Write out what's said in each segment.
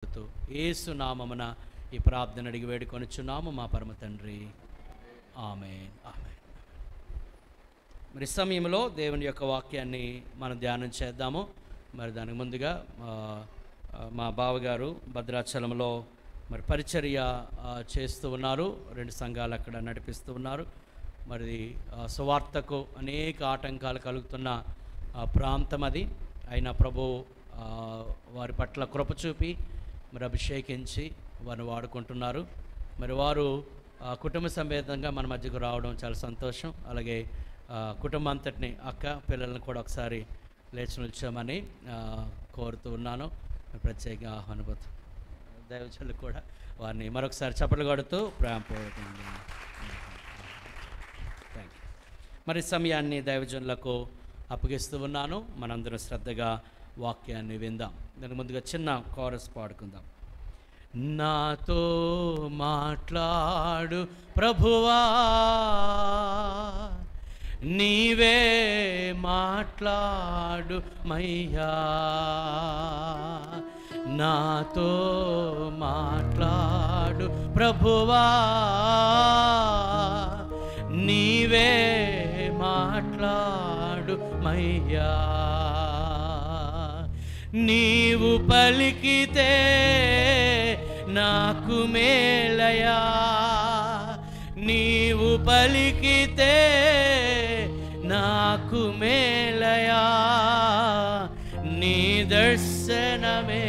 యేసు నామమున ఈ ప్రార్థన అడిగి వేడుకొనుచున్నాము మా పరమ తండ్రి. ఆమేన్. ఆమేన్. మరి సమయంలో దేవుని యొక్క వాక్యాన్ని మనం ధ్యానం చేద్దాము. మరి దానికి ముందుగా మా బావగారు భద్రాచలంలో మరి పరిచర్య చేస్తూ ఉన్నారు. 2 సంఘాలు అక్కడ నడిపిస్తూ ఉన్నారు. మరి సువార్తకు అనేక ఆటంకాలు కలుగుతున్న ప్రాంతం అది. అయినా ప్రభు వారి పట్ల కృప చూపి మరి అభిషేకించి వారిని వాడుకుంటున్నారు. మరి వారు కుటుంబ సమేతంగా మన మధ్యకు రావడం చాలా సంతోషం. అలాగే కుటుంబం అంతటిని, అక్క పిల్లలను కూడా ఒకసారి లేచి నిల్చోమని కోరుతూ ఉన్నాను. ప్రత్యేకంగా ఆహ్వానిపోతూ దైవజనులు కూడా వారిని మరొకసారి చప్పట్లు కొడుతూ ప్రేమపూర్వకంగా థ్యాంక్ యూ. మరి సమయాన్ని దైవజనులకు అప్పగిస్తూ ఉన్నాను. మనందరం శ్రద్ధగా వాక్యాన్ని విందాం. దానికి ముందుగా చిన్న కోరస్ పాడుకుందాం. నాతో మాట్లాడు ప్రభువా, నీవే మాట్లాడు మయ్యా, నాతో మాట్లాడు ప్రభువా, నీవే మాట్లాడు మయ్యా, నీవు పలికితే నాకు మేలయా, నీవు పలికితే నాకు మేలయా, నీ దర్శనమే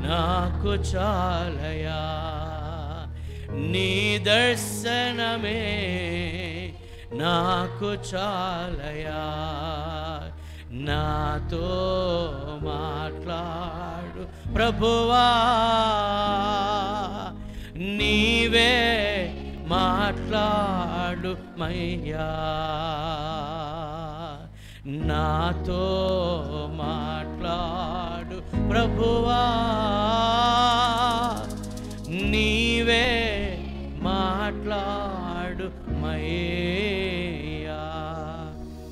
నాకు చాలయా, నీ దర్శనమే నాకు చాలయా, నాతో మాట్లాడు ప్రభువా, నీవే మాట్లాడు మయ్యా, నాతో మాట్లాడు ప్రభువా, నీవే మాట్లాడు మయ్యా.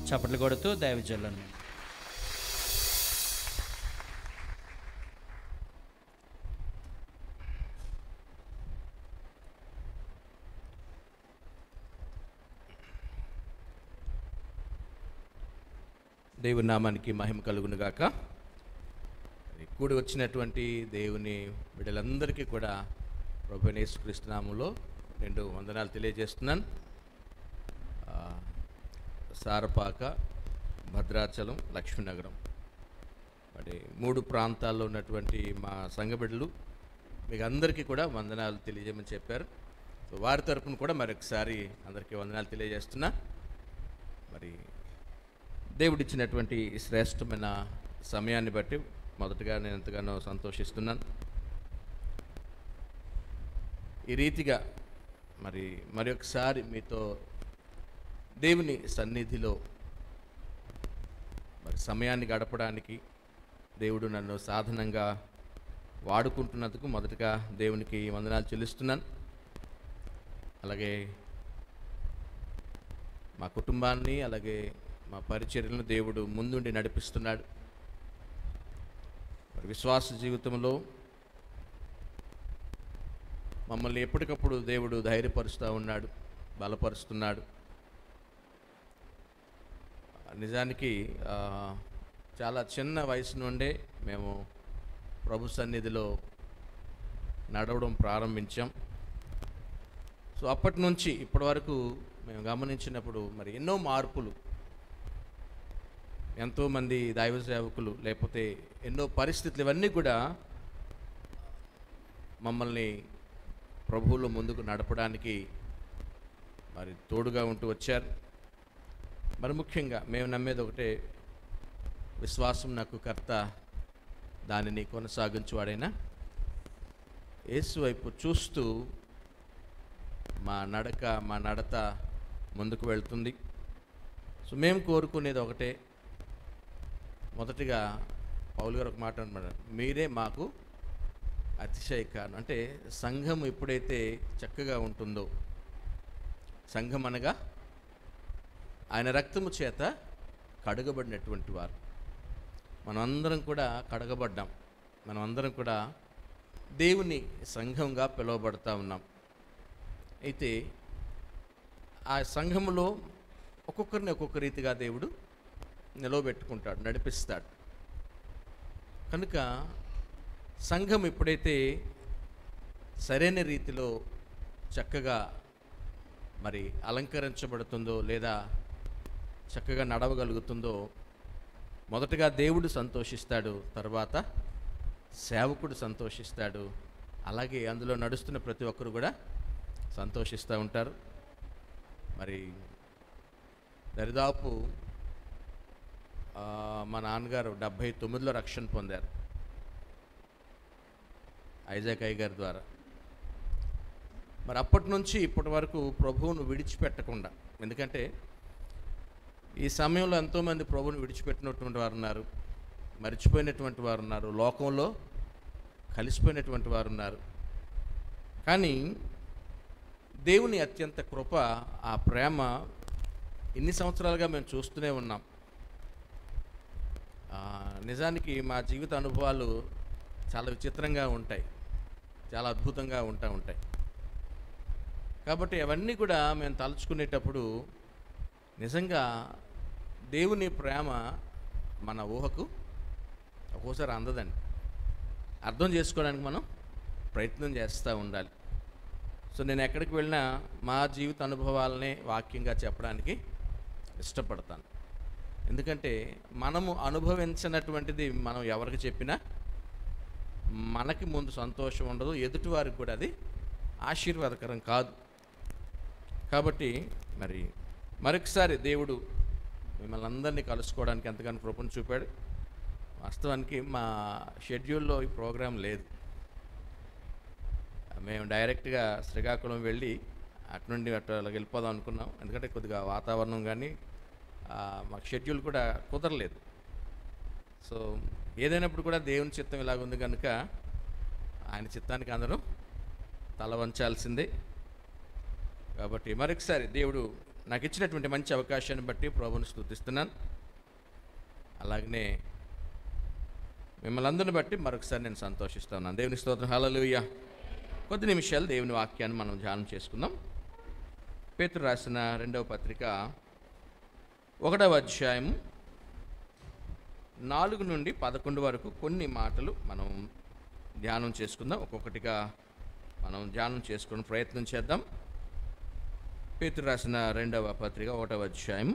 చప్పట్లు కొడుతూ దైవజనులను దేవుని నామానికి మహిమ కలుగును గాక. కూడి వచ్చినటువంటి దేవుని బిడ్డలందరికీ కూడా ప్రభువైన యేసుక్రీస్తు నామములో 2 వందనాలు తెలియజేస్తున్నాను. సారపాక, భద్రాచలం, లక్ష్మీనగరం మరి 3 ప్రాంతాల్లో ఉన్నటువంటి మా సంఘ బిడ్డలు మీకు అందరికీ కూడా వందనాలు తెలియజేయమని చెప్పారు. వారి తరపున కూడా మరొకసారి అందరికీ వందనాలు తెలియజేస్తున్నా. మరి దేవుడిచ్చినటువంటి శ్రేష్టమైన సమయాన్ని బట్టి మొదటగా నేను ఎంతగానో సంతోషిస్తున్నాను. ఈ రీతిగా మరొకసారి మీతో దేవుని సన్నిధిలో సమయాన్ని గడపడానికి దేవుడు నన్ను సాధనంగా వాడుకుంటున్నందుకు మొదటగా దేవునికి వందనాలు చెల్లిస్తున్నాను. అలాగే మా కుటుంబాన్ని, అలాగే మా పరిచర్యలను దేవుడు ముందుండి నడిపిస్తున్నాడు. విశ్వాస జీవితంలో మమ్మల్ని ఎప్పటికప్పుడు దేవుడు ధైర్యపరుస్తూ ఉన్నాడు, బలపరుస్తున్నాడు. నిజానికి చాలా చిన్న వయసు నుండే మేము ప్రభు సన్నిధిలో నడవడం ప్రారంభించాం. సో అప్పటి నుంచి ఇప్పటి వరకు మేము గమనించినప్పుడు ఎన్నో మార్పులు, ఎంతోమంది దైవ సేవకులు, లేకపోతే ఎన్నో పరిస్థితులు, ఇవన్నీ కూడా మమ్మల్ని ప్రభువులో ముందుకు నడపడానికి తోడుగా ఉంటూ వచ్చారు. ముఖ్యంగా మేము నమ్మేది ఒకటే, విశ్వాసం నాకు కర్త, దానిని కొనసాగించువాడైనా యేసు వైపు చూస్తూ మా నడత ముందుకు వెళ్తుంది. సో మేము కోరుకునేది ఒకటే, మొదటిగా పౌలు గారు ఒక మాట అన్నమాట, మీరే మాకు అతిశయ కారణం. అంటే సంఘం ఎప్పుడైతే చక్కగా ఉంటుందో, సంఘం అనగా ఆయన రక్తము చేత కడగబడినటువంటి వారు, మనమందరం కూడా కడగబడ్డాం. మనం అందరం కూడా దేవుని సంఘంగా పిలువబడతా ఉన్నాం. అయితే ఆ సంఘములో ఒక్కొక్కరిని ఒక్కొక్క రీతిగా దేవుడు నిలవబెట్టుకుంటాడు, నడిపిస్తాడు. కనుక సంఘం ఎప్పుడైతే సరైన రీతిలో చక్కగా మరి అలంకరించబడుతుందో లేదా చక్కగా నడవగలుగుతుందో మొదటగా దేవుడు సంతోషిస్తాడు, తర్వాత సేవకుడు సంతోషిస్తాడు, అలాగే అందులో నడుస్తున్న ప్రతి ఒక్కరు కూడా సంతోషిస్తూ ఉంటారు. మరి దరిదాపు మా నాన్నగారు 79లో రక్షణ పొందారు ఐజాక్ అయ్య గారి ద్వారా. మరి అప్పటి నుంచి ఇప్పటి వరకు ప్రభువును విడిచిపెట్టకుండా, ఎందుకంటే ఈ సమయంలో ఎంతోమంది ప్రభువును విడిచిపెట్టినటువంటి వారు ఉన్నారు, మరిచిపోయినటువంటి వారు ఉన్నారు, లోకంలో కలిసిపోయినటువంటి వారు ఉన్నారు. కానీ దేవుని అత్యంత కృప, ఆ ప్రేమ ఇన్ని సంవత్సరాలుగా మేము చూస్తూనే ఉన్నాం. నిజానికి మా జీవిత అనుభవాలు చాలా విచిత్రంగా ఉంటాయి, చాలా అద్భుతంగా ఉంటాయి. కాబట్టి అవన్నీ కూడా మేము తలుచుకునేటప్పుడు నిజంగా దేవుని ప్రేమ మన ఊహకు ఒక్కోసారి అందదండి. అర్థం చేసుకోవడానికి మనం ప్రయత్నం చేస్తూ ఉండాలి. సో నేను ఎక్కడికి వెళ్ళినా మా జీవిత అనుభవాలనే వాక్యంగా చెప్పడానికి ఇష్టపడతాను. ఎందుకంటే మనము అనుభవించినటువంటిది మనం ఎవరికి చెప్పినా మనకి ముందు సంతోషం ఉండదు, ఎదుటి వారికి కూడా అది ఆశీర్వాదకరం కాదు. కాబట్టి మరొకసారి దేవుడు మిమ్మల్ని అందరినీ కలుసుకోవడానికి ఎంతగానో కృపను చూపాడు. వాస్తవానికి మా షెడ్యూల్లో ఈ ప్రోగ్రాం లేదు. మేము డైరెక్ట్గా శ్రీకాకుళం వెళ్ళి అటు నుండి అలా వెళ్ళిపోదాం అనుకున్నాం. ఎందుకంటే కొద్దిగా వాతావరణం కానీ మాకు షెడ్యూల్ కూడా కుదరలేదు. సో ఏదైనప్పుడు కూడా దేవుని చిత్తం ఇలాగుంది కనుక ఆయన చిత్తానికి అందరూ తల వంచాల్సిందే. కాబట్టి మరొకసారి దేవుడు నాకు ఇచ్చినటువంటి మంచి అవకాశాన్ని బట్టి ప్రభువుని స్తుతిస్తున్నాను. అలాగనే మిమ్మల్ని అందరిని బట్టి మరొకసారి నేను సంతోషిస్తున్నాను. దేవుని స్తోత్రం, హల్లెలూయా. కొద్ది నిమిషాలు దేవుని వాక్యాన్ని మనం ధ్యానం చేసుకుందాం. పేతురు రాసిన 2వ పత్రిక 1వ అధ్యాయం 4 నుండి 11 వరకు కొన్ని మాటలు మనం ధ్యానం చేసుకుందాం. ఒక్కొక్కటిగా మనం ధ్యానం చేసుకుని ప్రయత్నం చేద్దాం. పేతురు రాసిన 2వ పత్రిక 1వ అధ్యాయం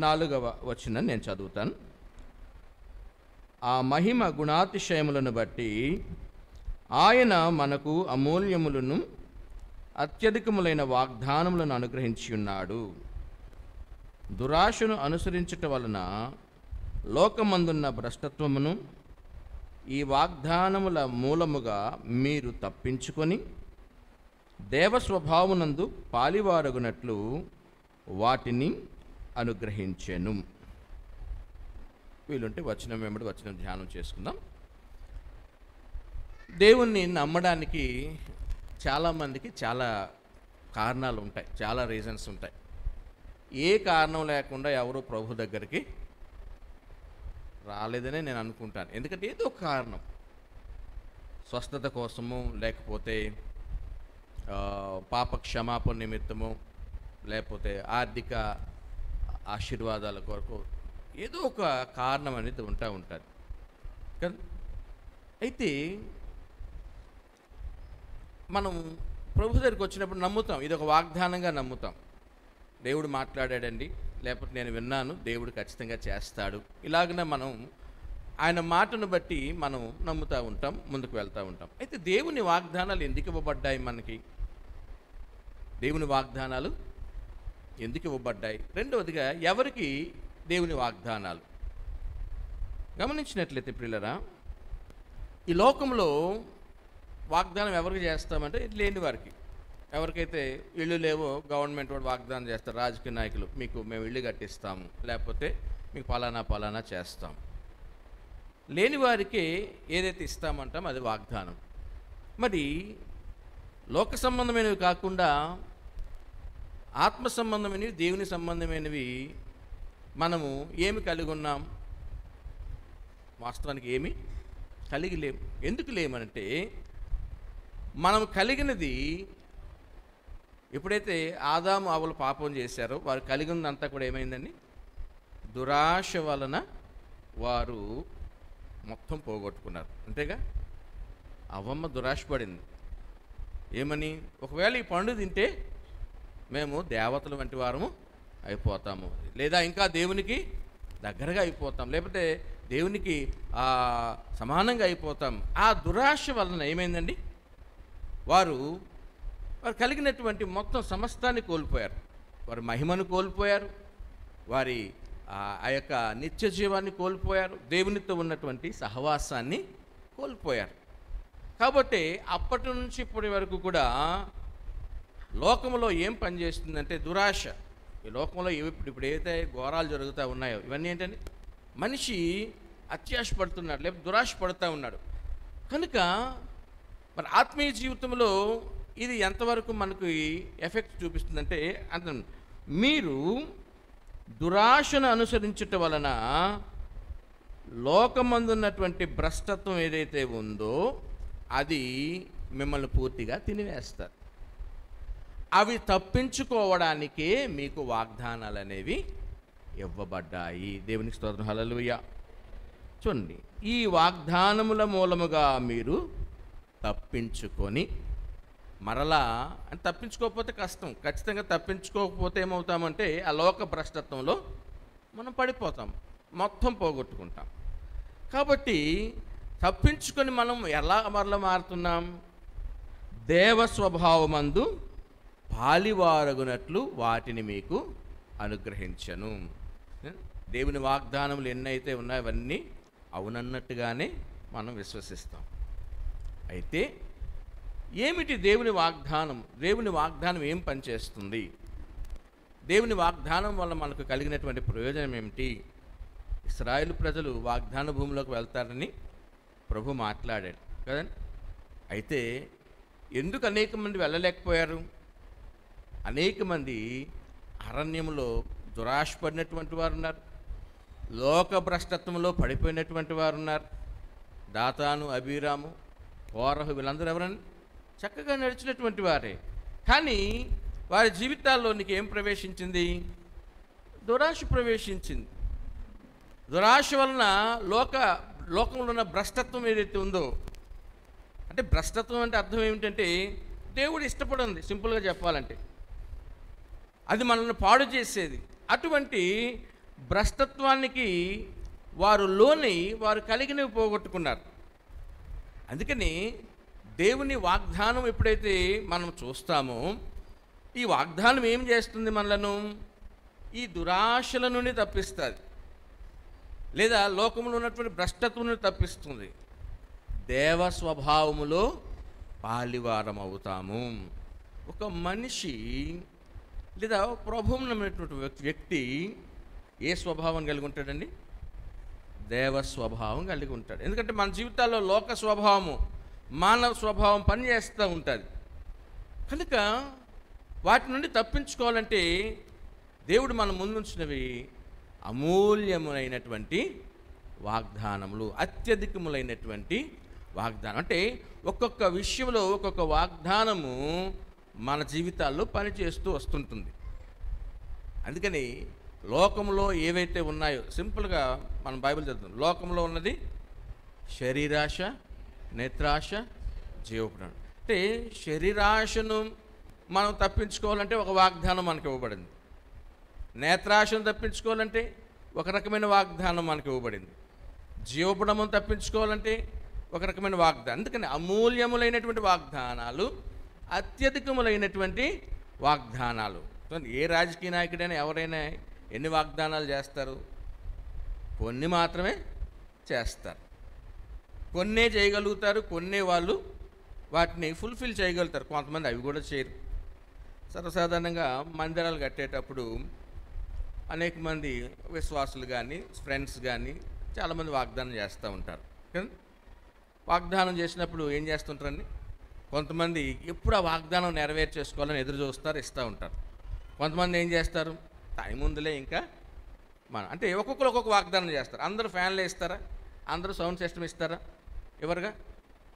4వ వచనం నేను చదువుతాను. ఆ మహిమ గుణాతిశయములను బట్టి ఆయన మనకు అమూల్యములను అత్యధికములైన వాగ్దానములను అనుగ్రహించి ఉన్నాడు. దురాశను అనుసరించుట వలన లోకమందున్న భ్రష్టత్వమును ఈ వాగ్దానముల మూలముగా మీరు తప్పించుకొని దేవస్వభావమునందు పాలివారగునట్లు వాటిని అనుగ్రహించెను. వీలుంటే వచనం వెంబడి వచనం ధ్యానం చేసుకుందాం. దేవుణ్ణి నమ్మడానికి చాలామందికి చాలా కారణాలు ఉంటాయి, చాలా రీజన్స్ ఉంటాయి. ఏ కారణం లేకుండా ఎవరు ప్రభు దగ్గరికి రాలేదనే నేను అనుకుంటాను. ఎందుకంటే ఏదో ఒక కారణం, స్వస్థత కోసము, లేకపోతే పాప క్షమాపణ నిమిత్తము, లేకపోతే ఆర్థిక ఆశీర్వాదాల కొరకు ఏదో ఒక కారణం అనేది ఉంటుంది కదా. అయితే మనం ప్రభు దగ్గరికి వచ్చినప్పుడు నమ్ముతాం, ఇది ఒక వాగ్దానంగా నమ్ముతాం. దేవుడు మాట్లాడాడండి, లేకపోతే నేను విన్నాను, దేవుడు ఖచ్చితంగా చేస్తాడు, ఇలాగనే మనం ఆయన మాటను బట్టి మనం నమ్ముతూ ఉంటాం, ముందుకు వెళ్తూ ఉంటాం. అయితే దేవుని వాగ్దానాలు ఎందుకు ఇవ్వబడ్డాయి మనకి? దేవుని వాగ్దానాలు ఎందుకు ఇవ్వబడ్డాయి? రెండవదిగా ఎవరికి దేవుని వాగ్దానాలు? గమనించినట్లయితే ప్రియులరా, ఈ లోకంలో వాగ్దానం ఎవరికి చేస్తామంటే లేని వారికి. ఎవరికైతే ఇళ్ళు లేవో గవర్నమెంట్ వాడు వాగ్దానం చేస్తారు, రాజకీయ నాయకులు, మీకు మేము ఇల్లు కట్టిస్తాము, లేకపోతే మీకు పలానా చేస్తాం. లేని వారికి ఏదైతే ఇస్తామంటాం అది వాగ్దానం. మరి లోక సంబంధమైనవి కాకుండా ఆత్మ సంబంధమైనవి, దేవుని సంబంధమైనవి మనము ఏమి కలిగి ఉన్నాం? వాస్తవానికి ఏమీ కలిగి లేము. ఎందుకు లేమనంటే మనం కలిగినది ఎప్పుడైతే ఆదాము అవ్వలు పాపం చేశారో వారు కలిగినదంతా కూడా ఏమైందండి? దురాశ వలన వారు మొత్తం పోగొట్టుకున్నారు. అంతేగా? అవ్వమ్మ దురాశపడింది. ఏమని? ఒకవేళ ఈ పండు తింటే మేము దేవతల వంటి వారము అయిపోతాము, లేదా ఇంకా దేవునికి దగ్గరగా అయిపోతాం, లేకపోతే దేవునికి సమానంగా అయిపోతాం. ఆ దురాశ వలన ఏమైందండి? వారు కలిగినటువంటి మొత్తం సమస్తాన్ని కోల్పోయారు. వారి మహిమను కోల్పోయారు, వారి ఆ యొక్క నిత్య జీవాన్ని కోల్పోయారు, దేవునితో ఉన్నటువంటి సహవాసాన్ని కోల్పోయారు. కాబట్టి అప్పటి నుంచి ఇప్పటి వరకు కూడా లోకంలో ఏం పనిచేస్తుందంటే దురాశ. ఈ లోకంలో ఇప్పుడు ఏదైతే ఘోరాలు జరుగుతూ ఉన్నాయో ఇవన్నీ ఏంటంటే మనిషి అత్యాశ పడుతున్నాడు, లేకపోతే దురాశ పడుతూ ఉన్నాడు. కనుక మరి ఆత్మీయ జీవితంలో ఇది ఎంతవరకు మనకు ఎఫెక్ట్ చూపిస్తుందంటే అంత మీరు దురాశను అనుసరించటం వలన లోకమందున్నటువంటి భ్రష్టత్వం ఏదైతే ఉందో అది మిమ్మల్ని పూర్తిగా తినివేస్తారు. అవి తప్పించుకోవడానికే మీకు వాగ్దానాలు అనేవి ఇవ్వబడ్డాయి. దేవునికి స్తోత్రం, హల్లెలూయా. చూడండి, ఈ వాగ్దానముల మూలముగా మీరు తప్పించుకొని మరలా అంటే తప్పించుకోకపోతే కష్టం. ఖచ్చితంగా తప్పించుకోకపోతే ఏమవుతామంటే ఆ లోక భ్రష్టత్వంలో మనం పడిపోతాం, మొత్తం పోగొట్టుకుంటాం. కాబట్టి తప్పించుకొని మనం ఎలా మరల మారుతున్నాం? దేవ స్వభావమందు పాలివారగునట్లు వాటిని మీకు అనుగ్రహించను. దేవుని వాగ్దానములు ఎన్నైతే ఉన్నాయో అవన్నీ అవునన్నట్టుగానే మనం విశ్వసిస్తాం. అయితే ఏమిటి దేవుని వాగ్దానం? దేవుని వాగ్దానం ఏం పనిచేస్తుంది? దేవుని వాగ్దానం వల్ల మనకు కలిగినటువంటి ప్రయోజనం ఏమిటి? ఇశ్రాయేలు ప్రజలు వాగ్దాన భూమిలోకి వెళ్తారని ప్రభు మాట్లాడాడు కదండి. అయితే ఎందుకు అనేక మంది వెళ్ళలేకపోయారు? అనేక మంది అరణ్యంలో దురాశపడినటువంటి వారు ఉన్నారు, లోక భ్రష్టత్వంలో పడిపోయినటువంటి వారు ఉన్నారు. దాతాను, అబీరాము, కోరహు వీళ్ళందరూ ఎవరని చక్కగా నడిచినటువంటి వారే. కానీ వారి జీవితాల్లోనికి ఏం ప్రవేశించింది? దురాశ ప్రవేశించింది. దురాశ వలన లోకంలో ఉన్న భ్రష్టత్వం ఏదైతే ఉందో, అంటే భ్రష్టత్వం అంటే అర్థం ఏమిటంటే దేవుడు ఇష్టపడింది, సింపుల్గా చెప్పాలంటే అది మనల్ని పాడు చేసేది. అటువంటి భ్రష్టత్వానికి వారు లోనై వారు కలిగినవి పోగొట్టుకున్నారు. అందుకని దేవుని వాగ్దానం ఎప్పుడైతే మనం చూస్తామో ఈ వాగ్దానం ఏం చేస్తుంది? మనలను ఈ దురాశల నుండి తప్పిస్తుంది, లేదా లోకంలో ఉన్నటువంటి భ్రష్టత్వం నుండి తప్పిస్తుంది. దేవ స్వభావములో పాలివారం అవుతాము. ఒక మనిషి లేదా ప్రభువును నమ్మినటువంటి వ్యక్తి ఏ స్వభావం కలిగి ఉంటాడండి? దేవ స్వభావం కలిగి ఉంటాడు. ఎందుకంటే మన జీవితాల్లో లోక స్వభావము, మానవ స్వభావం పనిచేస్తూ ఉంటుంది. కనుక వాటి నుండి తప్పించుకోవాలంటే దేవుడు మన ముందుంచినవి అమూల్యములైనటువంటి వాగ్దానములు, అత్యధికములైనటువంటి వాగ్దానం. అంటే ఒక్కొక్క విషయంలో ఒక్కొక్క వాగ్దానము మన జీవితాల్లో పనిచేస్తూ వస్తుంటుంది. అందుకని లోకంలో ఏవైతే ఉన్నాయో సింపుల్గా మనం బైబిల్ చదువుతాం. లోకంలో ఉన్నది శరీరాశ, నేత్రాశ, జీవపురాణం. అంటే శరీరాశను మనం తప్పించుకోవాలంటే ఒక వాగ్దానం మనకు ఇవ్వబడింది. నేత్రాశను తప్పించుకోవాలంటే ఒక రకమైన వాగ్దానం మనకు ఇవ్వబడింది. జీవపుణమును తప్పించుకోవాలంటే ఒక రకమైన వాగ్దానం. అందుకని అమూల్యములైనటువంటి వాగ్దానాలు, అత్యధికములైనటువంటి వాగ్దానాలు. ఏ రాజకీయ నాయకుడైనా ఎవరైనా ఎన్ని వాగ్దానాలు చేస్తారు? కొన్ని మాత్రమే చేస్తారు. కొన్నే చేయగలుగుతారు, కొన్నే వాళ్ళు వాటిని ఫుల్ఫిల్ చేయగలుగుతారు. కొంతమంది అవి కూడా చేయరు. సర్వసాధారణంగా మందిరాలు కట్టేటప్పుడు అనేక మంది విశ్వాసులు కానీ ఫ్రెండ్స్ కానీ చాలామంది వాగ్దానం చేస్తూ ఉంటారు. వాగ్దానం చేసినప్పుడు ఏం చేస్తుంటారండి? కొంతమంది ఎప్పుడు ఆ వాగ్దానం నెరవేర్చేసుకోవాలని ఎదురు చూస్తారు, ఇస్తూ ఉంటారు. కొంతమంది ఏం చేస్తారు? టైం ఉందిలే ఇంకా అంటే ఒక్కొక్కరు ఒక్కొక్క వాగ్దానం చేస్తారు. అందరూ ఫ్యాన్లు ఇస్తారా? అందరూ సౌండ్ సిస్టమ్ ఇస్తారా? ఎవరుగా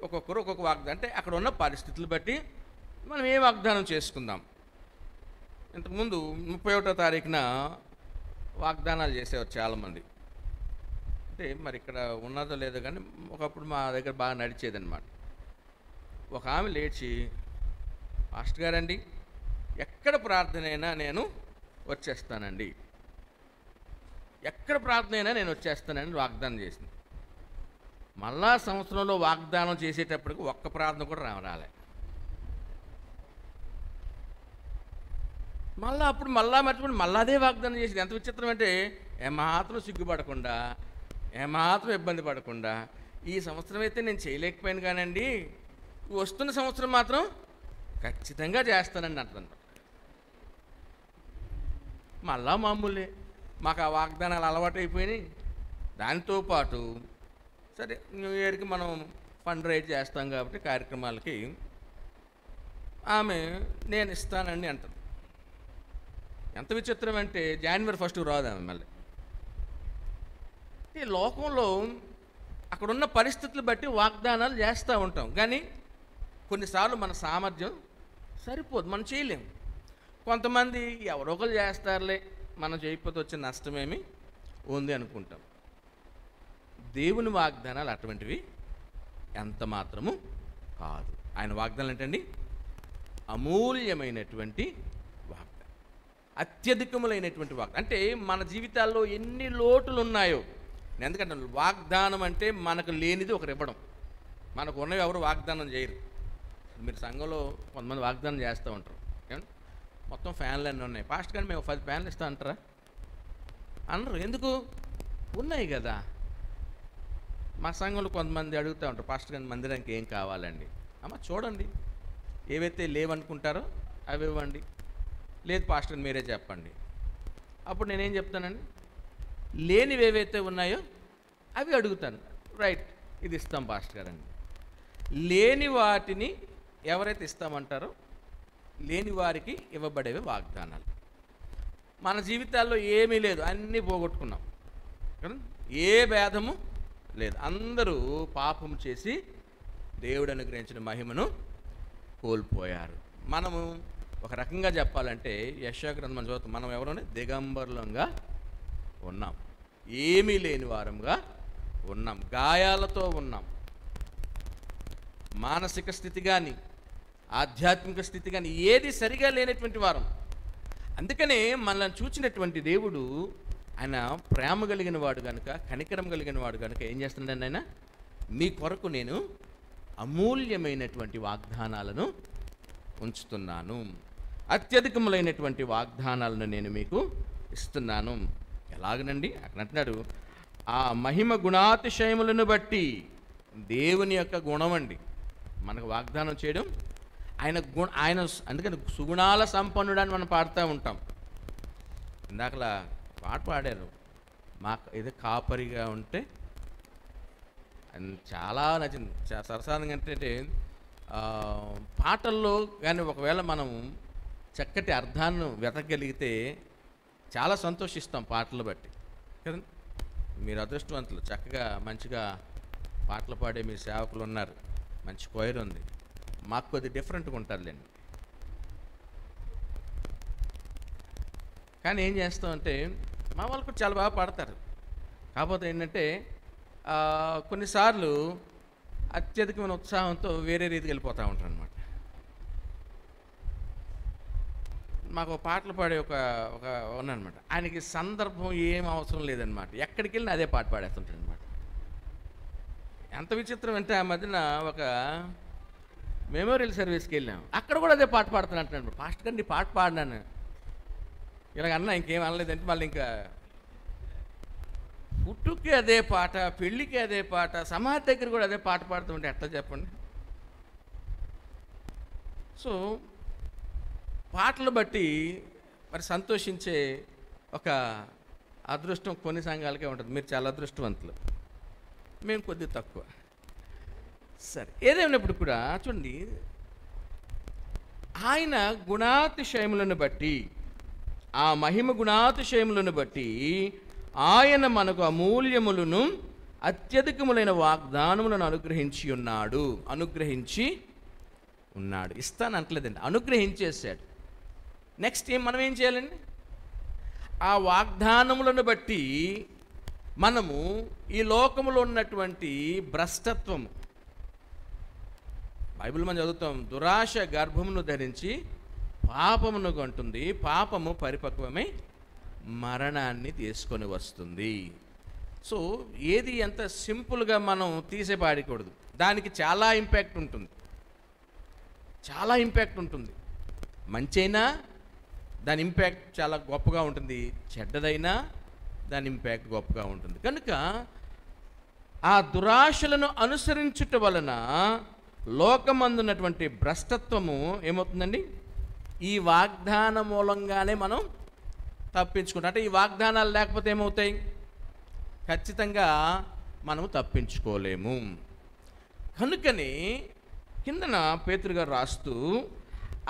ఒక్కొక్కరు ఒక్కొక్క వాగ్దానం, అంటే అక్కడ ఉన్న పరిస్థితులు బట్టి మనం ఏ వాగ్దానం చేసుకుందాం. ఇంతకుముందు 31వ తారీఖున వాగ్దానాలు చేసేవారు చాలామంది. అంటే మరి ఇక్కడ ఉన్నదో లేదో కానీ ఒకప్పుడు మా దగ్గర బాగా నడిచేదన్నమాట. ఒక ఆమె లేచి, పాస్టర్ గారండి, ఎక్కడ ప్రార్థన అయినా నేను వచ్చేస్తానండి, ఎక్కడ ప్రార్థన అయినా నేను వచ్చేస్తానని వాగ్దానం చేసింది. మళ్ళా సంవత్సరంలో వాగ్దానం చేసేటప్పటికి ఒక్క ప్రార్థన కూడా రాలే. మళ్ళీ అప్పుడు మర్చిపోయి మళ్ళీ అదే వాగ్దానం చేసింది. ఎంత విచిత్రం అంటే ఏమాత్రం సిగ్గుపడకుండా, ఏమాత్రం ఇబ్బంది పడకుండా, ఈ సంవత్సరం అయితే నేను చేయలేకపోయాను కానండి, వస్తున్న సంవత్సరం మాత్రం ఖచ్చితంగా చేస్తానండి అంటుంది. మళ్ళా మామూలే, మాకు ఆ వాగ్దానాలు అలవాటు అయిపోయినాయి. దానితో పాటు సరే న్యూ ఇయర్కి మనం ఫండ్ రైజ్ చేస్తాం కాబట్టి కార్యక్రమాలకి ఆమె నేను ఇస్తానండి అంటుంది. ఎంత విచిత్రం అంటే జనవరి 1 రాదు ఆమె మళ్ళీ. ఈ లోకంలో అక్కడున్న పరిస్థితులు బట్టి వాగ్దానాలు చేస్తూ ఉంటాం, కానీ కొన్నిసార్లు మన సామర్థ్యం సరిపోదు, మనం చేయలేము. కొంతమంది ఎవరో ఒకరు చేస్తారులే, మనం చేయకపోతే వచ్చే నష్టమేమి ఉంది అనుకుంటాం. దేవుని వాగ్దానాలు అటువంటివి ఎంత మాత్రము కాదు. ఆయన వాగ్దానాలు ఏంటండి? అమూల్యమైనటువంటి వాగ్దానం, అత్యధికములైనటువంటి వాగ్దానం. అంటే మన జీవితాల్లో ఎన్ని లోటులు ఉన్నాయో, ఎందుకంటే వాగ్దానం అంటే మనకు లేనిది ఒకరు ఇవ్వడం. మనకు ఉన్నవి ఎవరు వాగ్దానం చేయరు. మీరు సంఘంలో కొంతమంది వాగ్దానం చేస్తూ ఉంటారు, మొత్తం ఫ్యాన్లు అన్నీ ఉన్నాయి, పాస్ట్ కానీ మేము 10 ఫ్యాన్లు ఇస్తా అంటారా? అనరు. ఎందుకు? ఉన్నాయి కదా. మా సంఘంలో కొంతమంది అడుగుతూ ఉంటారు, పాస్టర్ గారి మందిరానికి ఏం కావాలండి? అమ్మ చూడండి, ఏవైతే లేవనుకుంటారో అవి ఇవ్వండి, లేదు పాస్టర్ గారు మీరే చెప్పండి. అప్పుడు నేనేం చెప్తానండి, లేనివి ఏవైతే ఉన్నాయో అవి అడుగుతాను. రైట్, ఇది ఇస్తాం పాస్టర్ గారు అండి. లేని వాటిని ఎవరైతే ఇస్తామంటారో లేని వారికి ఇవ్వబడేవి వాగ్దానాలు. మన జీవితాల్లో ఏమీ లేదు, అన్నీ పోగొట్టుకున్నాం, ఏ భేదము లేదు. అందరూ పాపం చేసి దేవుడు అనుగ్రహించిన మహిమను కోల్పోయారు. మనము ఒక రకంగా చెప్పాలంటే యెషయా గ్రంథం చదువుతాం, మనం ఎవరైనా దిగంబరులంగా ఉన్నాం, ఏమీ లేని వారంగా ఉన్నాం, గాయాలతో ఉన్నాం. మానసిక స్థితి కానీ ఆధ్యాత్మిక స్థితి కానీ ఏది సరిగా లేనటువంటి వారం. అందుకనే మనల్ని చూచినటువంటి దేవుడు ఆయన ప్రేమ కలిగిన వాడు కనుక, కనికరం కలిగిన వాడు కనుక ఏం చేస్తున్నాడు? ఆయన మీ కొరకు నేను అమూల్యమైనటువంటి వాగ్దానాలను ఉంచుతున్నాను, అత్యధికములైనటువంటి వాగ్దానాలను నేను మీకు ఇస్తున్నాను. ఎలాగనండి? అక్కడ అంటున్నాడు, ఆ మహిమ గుణాతిశయములను బట్టి, దేవుని యొక్క గుణం అండి మనకు వాగ్దానం చేయడం. ఆయన అందుకని సుగుణాల సంపన్నుడు అని మనం పాడుతూ ఉంటాం. ఇందాకలా పాట పాడారు, మాకు ఇది కాపరిగా ఉంటే చాలా నచ్చింది. సరసానంగా అంటే పాటల్లో కానీ ఒకవేళ మనం చక్కటి అర్థాన్ని వెతకగలిగితే చాలా సంతోషిస్తాం పాటలు బట్టి కదండి. మీరు అదృష్టవంతులు, చక్కగా మంచిగా పాటలు పాడే మీ సేవకులు ఉన్నారు, మంచి కొయిర్ ఉంది. మాకు కొద్ది డిఫరెంట్గా ఉంటారులేండి. కానీ ఏం చేస్తామంటే మా వాళ్ళు కూడా చాలా బాగా పాడతారు. కాకపోతే ఏంటంటే కొన్నిసార్లు అత్యధికమైన ఉత్సాహంతో వేరే రీతికి వెళ్ళిపోతూ ఉంటారు అనమాట. మాకు పాటలు పాడే ఒక ఉన్నానమాట, ఆయనకి సందర్భం ఏం అవసరం లేదనమాట, ఎక్కడికి వెళ్ళినా అదే పాట పాడేస్తుంటాడు అనమాట. ఎంత విచిత్రం అంటే ఆ మధ్యన ఒక మెమోరియల్ సర్వీస్కి వెళ్ళాం, అక్కడ కూడా అదే పాట పాడుతాను అంటున్నాడు. పాస్ట్ గారు నీ పాట పాడినాను ఇలాగన్నా, ఇంకేం అనలేదంటే మళ్ళీ ఇంకా పుట్టుకి అదే పాట, పెళ్ళికి అదే పాట, సమాధి దగ్గర కూడా అదే పాట పాడుతుంటే ఎట్లా చెప్పండి? సో పాటలు బట్టి మరి సంతోషించే ఒక అదృష్టం కొన్ని సంఘాలకే ఉంటుంది. మీరు చాలా అదృష్టవంతులు, మేము కొద్దిగా తక్కువ. సరే, ఏదేమైనప్పుడు కూడా చూడండి, ఆయన గుణాతిశయములను బట్టి, ఆ మహిమ గుణాతిశయములను బట్టి ఆయన మనకు అమూల్యములను అత్యధికములైన వాగ్దానములను అనుగ్రహించి ఉన్నాడు. ఇస్తానంటలేదండి, అనుగ్రహించేశాడు. నెక్స్ట్ మనం ఏం చేయాలండి? ఆ వాగ్దానములను బట్టి మనము ఈ లోకములో ఉన్నటువంటి భ్రష్టత్వము, బైబిల్ మనం చదువుతాం, దురాశ గర్భమును ధరించి పాపమును కంటుంది, పాపము పరిపక్వమై మరణాన్ని తీసుకొని వస్తుంది. సో ఏది ఎంత సింపుల్గా మనం తీసే పాడకూడదు, దానికి చాలా ఇంపాక్ట్ ఉంటుంది. చాలా ఇంపాక్ట్ ఉంటుంది. మంచైనా దాని ఇంపాక్ట్ చాలా గొప్పగా ఉంటుంది, చెడ్డదైనా దాని ఇంపాక్ట్ గొప్పగా ఉంటుంది. కనుక ఆ దురాశలను అనుసరించుట వలన లోకమందున్నటువంటి భ్రష్టత్వము ఏమవుతుందండి? ఈ వాగ్దాన మూలంగానే మనం తప్పించుకుంటాం. అంటే ఈ వాగ్దానాలు లేకపోతే ఏమవుతాయి? ఖచ్చితంగా మనము తప్పించుకోలేము. కనుకనే కిందన పేతురు గారు రాస్తూ,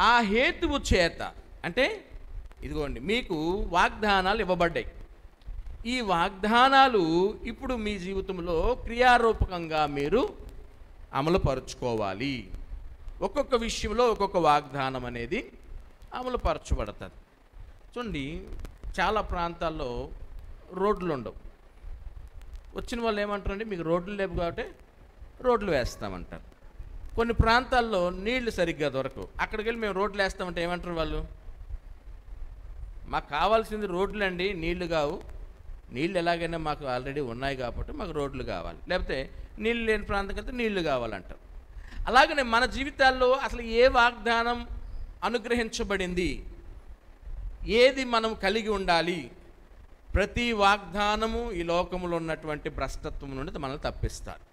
ఆ హేతువు చేత, అంటే ఇదిగోండి మీకు వాగ్దానాలు ఇవ్వబడ్డాయి. ఈ వాగ్దానాలు ఇప్పుడు మీ జీవితంలో క్రియారూపకంగా మీరు అమలుపరుచుకోవాలి. ఒక్కొక్క విషయంలో ఒక్కొక్క వాగ్దానం అనేది అమలుపరచబడుతుంది. చూడండి, చాలా ప్రాంతాల్లో రోడ్లు ఉండవు. వచ్చిన వాళ్ళు ఏమంటారండి, మీకు రోడ్లు లేవు కాబట్టి రోడ్లు వేస్తామంటారు. కొన్ని ప్రాంతాల్లో నీళ్లు సరిగ్గా దొరకవు, అక్కడికి వెళ్ళి మేము రోడ్లు వేస్తామంటే ఏమంటారు వాళ్ళు? మాకు కావాల్సింది రోడ్లు అండి, నీళ్లు కావు. నీళ్ళు ఎలాగైనా మాకు ఆల్రెడీ ఉన్నాయి కాబట్టి మాకు రోడ్లు కావాలి, లేకపోతే నీళ్ళు లేని ప్రాంతంకి వెళ్తే నీళ్లు కావాలంటారు. అలాగనే మన జీవితాల్లో అసలు ఏ వాగ్దానం అనుగ్రహించబడింది, ఏది మనం కలిగి ఉండాలి? ప్రతి వాగ్దానము ఈ లోకంలో ఉన్నటువంటి భ్రష్టత్వం నుండి మనల్ని తప్పిస్తారు.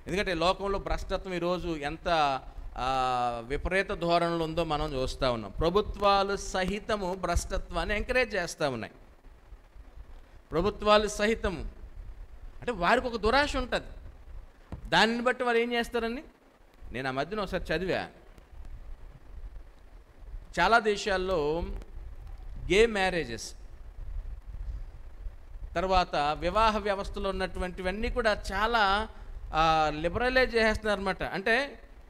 ఎందుకంటే లోకంలో భ్రష్టత్వం ఈరోజు ఎంత విపరీత ధోరణిలో ఉందో మనం చూస్తూ ఉన్నాం. ప్రభుత్వాలు సహితము భ్రష్టత్వాన్ని ఎంకరేజ్ చేస్తూ ఉన్నాయి. ప్రభుత్వాలు సహితము అంటే వారికి ఒక దురాశ ఉంటుంది. దానిని బట్టి వారు ఏం చేస్తారని నేను ఆ మధ్యన ఒకసారి చదివా. చాలా దేశాల్లో గే మ్యారేజెస్, తర్వాత వివాహ వ్యవస్థలో ఉన్నటువంటివన్నీ కూడా చాలా లిబరలైజ్ చేసేస్తున్నారు అన్నమాట. అంటే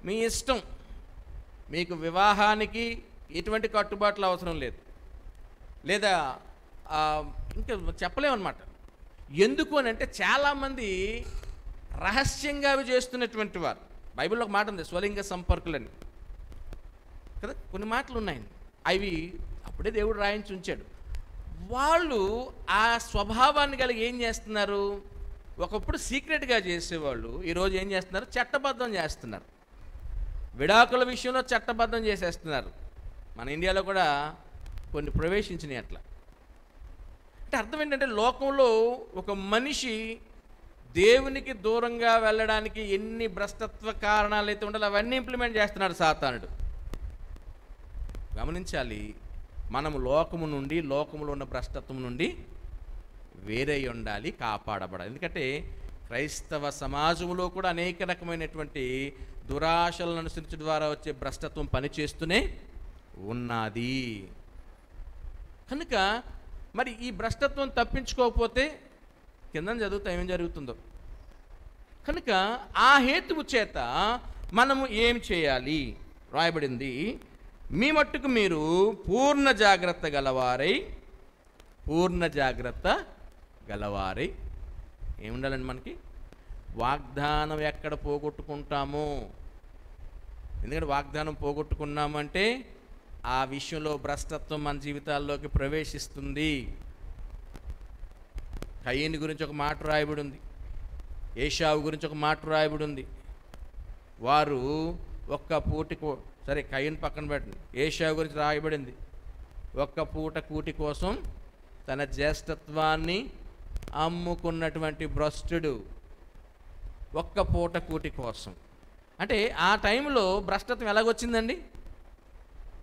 మీ ఇష్టం, మీకు వివాహానికి ఎటువంటి కట్టుబాట్లు అవసరం లేదు, లేదా ఇంకా చెప్పలేమన్నమాట. ఎందుకు అని అంటే చాలామంది రహస్యంగా అవి చేస్తున్నటువంటి వారు. బైబిల్లో ఒక మాట ఉంది, స్వలింగ సంపర్కులని కదా, కొన్ని మాటలు ఉన్నాయండి. అవి అప్పుడే దేవుడు రాయించి ఉంచాడు. వాళ్ళు ఆ స్వభావాన్ని కలిగి ఏం చేస్తున్నారు? ఒకప్పుడు సీక్రెట్గా చేసేవాళ్ళు ఈరోజు ఏం చేస్తున్నారు? చట్టబద్ధం చేస్తున్నారు. విడాకుల విషయంలో చట్టబద్ధం చేసేస్తున్నారు. మన ఇండియాలో కూడా కొన్ని ప్రవేశించినాయి అట్లా. అంటే అర్థం ఏంటంటే లోకంలో ఒక మనిషి దేవునికి దూరంగా వెళ్ళడానికి ఎన్ని భ్రష్టత్వ కారణాలు అయితే ఉండాలో అవన్నీ ఇంప్లిమెంట్ చేస్తున్నాడు సాతానుడు. గమనించాలి, మనము లోకము నుండి, లోకములో ఉన్న భ్రష్టత్వం నుండి వేరే ఉండాలి, కాపాడబడాలి. ఎందుకంటే క్రైస్తవ సమాజంలో కూడా అనేక రకమైనటువంటి దురాశలను అనుసరించడం ద్వారా వచ్చే భ్రష్టత్వం పనిచేస్తూనే ఉన్నది. కనుక మరి ఈ భ్రష్టత్వం తప్పించుకోకపోతే కింద చదువుతా ఏం జరుగుతుందో. కనుక ఆ హేతువు చేత మనము ఏం చేయాలి? రాయబడింది, మీ మట్టుకు మీరు పూర్ణ జాగ్రత్త గలవారై ఏముండాలండి? మనకి వాగ్దానం ఎక్కడ పోగొట్టుకుంటామో. ఎందుకంటే వాగ్దానం పోగొట్టుకున్నామంటే ఆ విషయంలో భ్రష్టత్వం మన జీవితాల్లోకి ప్రవేశిస్తుంది. కయీను గురించి ఒక మాట రాయబడి ఉంది, ఏషావు గురించి ఒక మాట రాయబడి ఉంది. వారు ఒక్క పూటకు, సరే కయీను పక్కన పెట్టండి, ఏషావు గురించి రాయబడింది, ఒక్క పూట కూటి కోసం తన జ్యేష్ఠత్వాన్ని అమ్ముకున్నటువంటి భ్రష్టుడు. ఒక్క పూట కూటి కోసం అంటే ఆ టైంలో భ్రష్టత్వం ఎలాగొచ్చిందండి?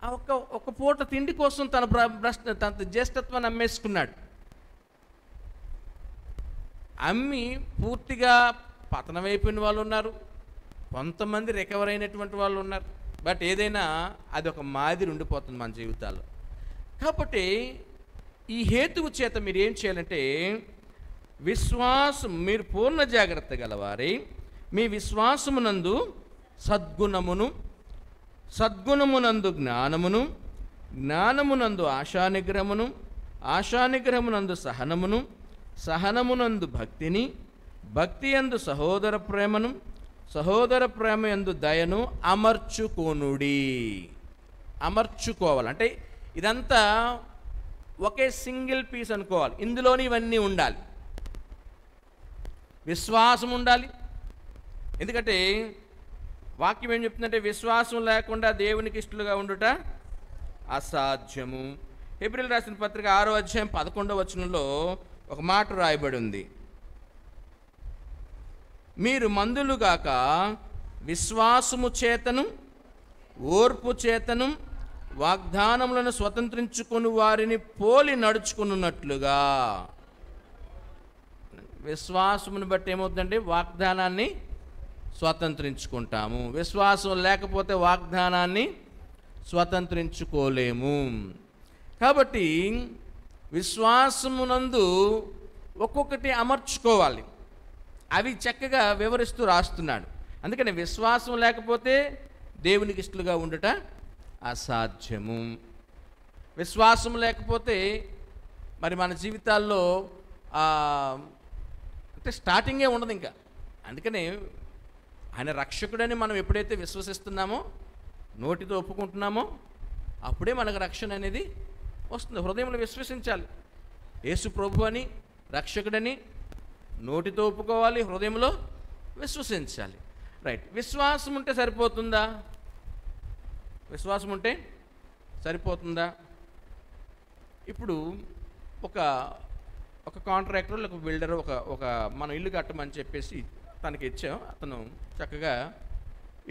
ఆ ఒక్క పూట తిండి కోసం తన జ్యేష్ఠత్వాన్ని అమ్మేసుకున్నాడు. అమ్మి పూర్తిగా పతనమైపోయిన వాళ్ళు ఉన్నారు, కొంతమంది రికవర్ అయినటువంటి వాళ్ళు ఉన్నారు. బట్ ఏదైనా అది ఒక మాదిరి ఉండిపోతుంది మన జీవితాల్లో. కాబట్టి ఈ హేతువు చేత మీరు ఏం చేయాలంటే విశ్వాసం మీరు పూర్ణ జాగ్రత్త గలవారై మీ విశ్వాసమునందు సద్గుణమును, సద్గుణమునందు జ్ఞానమును, జ్ఞానమునందు ఆశానిగ్రహమును, ఆశానిగ్రహమునందు సహనమును, సహనమునందు భక్తిని, భక్తి యందు సహోదర ప్రేమను, సహోదర ప్రేమ యందు దయను అమర్చుకొనుడి. అమర్చుకోవాలి అంటే ఇదంతా ఒకే సింగిల్ పీస్ అనుకోవాలి. ఇందులోని ఇవన్నీ ఉండాలి. విశ్వాసం ఉండాలి. ఎందుకంటే వాక్యం ఏం చెప్తుందంటే విశ్వాసం లేకుండా దేవునికి ఇష్టలుగా ఉండుట అసాధ్యము. హెబ్రీయులకు రాసిన పత్రిక 6వ అధ్యాయం 11వ వచనంలో ఒక మాట రాయబడి ఉంది. మీరు మందులుగాక విశ్వాసము చేతను ఓర్పు చేతను వాగ్దానములను స్వతంత్రించుకుని వారిని పోలి నడుచుకున్నట్లుగా. విశ్వాసమును బట్టి ఏమవుతుందంటే వాగ్దానాన్ని స్వతంత్రించుకుంటాము. విశ్వాసం లేకపోతే వాగ్దానాన్ని స్వతంత్రించుకోలేము. కాబట్టి విశ్వాసమునందు ఒక్కొక్కటి అమర్చుకోవాలి. అవి చక్కగా వివరిస్తూ రాస్తున్నాడు. అందుకని విశ్వాసం లేకపోతే దేవునికి ఇష్టలుగా ఉండుట అసాధ్యము. విశ్వాసం లేకపోతే మరి మన జీవితాల్లో అంటే స్టార్టింగే ఉండదు ఇంకా. అందుకని ఆయన రక్షకుడని మనం ఎప్పుడైతే విశ్వసిస్తున్నామో, నోటితో ఒప్పుకుంటున్నామో, అప్పుడే మనకు రక్షణ అనేది వస్తుంది. హృదయంలో విశ్వసించాలి. యేసు ప్రభు అని, రక్షకుడని నోటితో ఒప్పుకోవాలి, హృదయంలో విశ్వసించాలి. రైట్. విశ్వాసం ఉంటే సరిపోతుందా? విశ్వాసం ఉంటే సరిపోతుందా? ఇప్పుడు ఒక కాంట్రాక్టర్ లేక బిల్డర్ ఒక మనం ఇల్లు కట్టమని చెప్పేసి తనకి ఇచ్చాం. అతను చక్కగా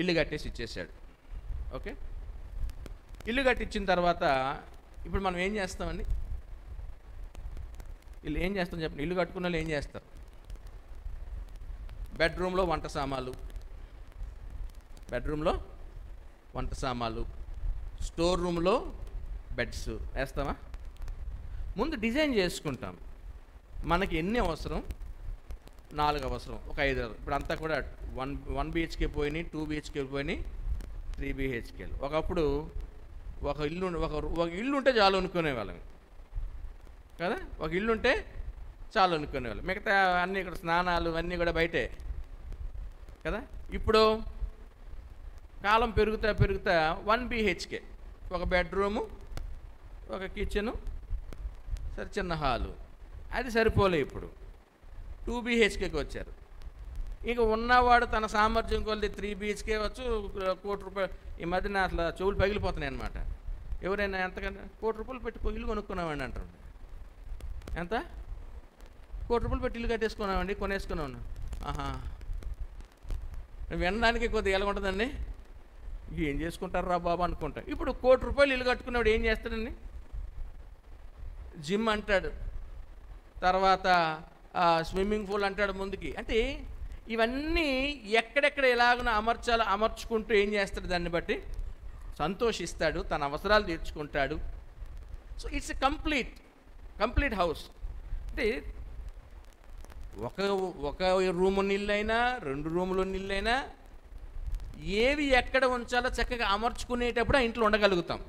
ఇల్లు కట్టేసి ఇచ్చేసాడు. ఓకే, ఇల్లు కట్టించిన తర్వాత ఇప్పుడు మనం ఏం చేస్తామండి? ఇల్లు ఏం చేస్తాం చెప్పండి? ఇల్లు కట్టుకున్న వాళ్ళు ఏం చేస్తారు? బెడ్రూమ్లో వంట సామాన్లు, బెడ్రూమ్లో వంట సామాన్లు, స్టోర్ రూమ్లో బెడ్స్ వేస్తామా? ముందు డిజైన్ చేసుకుంటాం. మనకి ఎన్ని అవసరం? 4 అవసరం, ఒక 5. ఇప్పుడు అంతా కూడా 1 BHK పోయినాయి, 2 BHK పోయినాయి, 3 BHK. ఒకప్పుడు ఒక ఇల్లు ఉంటే చాలు అనుకునేవాళ్ళం కదా. ఒక ఇల్లు ఉంటే చాలు అనుకునేవాళ్ళం. మిగతా అన్నీ ఇక్కడ స్నానాలు అన్నీ కూడా బయటే కదా. ఇప్పుడు కాలం పెరుగుతా 1 BHK, ఒక బెడ్రూము, ఒక కిచెను, సరే చిన్న హాలు, అది సరిపోలే. ఇప్పుడు 2 BHKకి వచ్చారు. ఇక ఉన్నవాడు తన సామర్థ్యం కొద్ది 3 BHK వచ్చు. ₹1,00,00,000 ఈ మధ్యన అసలు చెవులు పగిలిపోతున్నాయి అన్నమాట. ఎవరైనా ఎంతకన్నా ₹1,00,00,000 పెట్టి ఇల్లు కొనుక్కున్నామండి అంటారు. ఎంత? ₹1,00,00,000 పెట్టి ఇల్లు కట్టేసుకున్నామండి, కొనేసుకున్నాను. ఆహా, వినడానికి కొద్దిగా ఎలా ఉంటుందండి? ఏం చేసుకుంటారు రా బాబు అనుకుంటా. ఇప్పుడు ₹1,00,00,000 ఇల్లు కట్టుకున్నాడు ఏం చేస్తాడండి? జిమ్ అంటాడు, తర్వాత స్విమ్మింగ్ పూల్ అంటాడు ముందుకి. అంటే ఇవన్నీ ఎక్కడెక్కడ ఎలాగో అమర్చుకుంటూ ఏం చేస్తాడు? దాన్ని బట్టి సంతోషిస్తాడు, తన అవసరాలు తీర్చుకుంటాడు. So it's a complete house. అంటే ఒక రూము నీళ్ళైనా 2 రూములు నీళ్ళైనా ఏవి ఎక్కడ ఉంచాలో చక్కగా అమర్చుకునేటప్పుడు ఆ ఇంట్లో ఉండగలుగుతాం.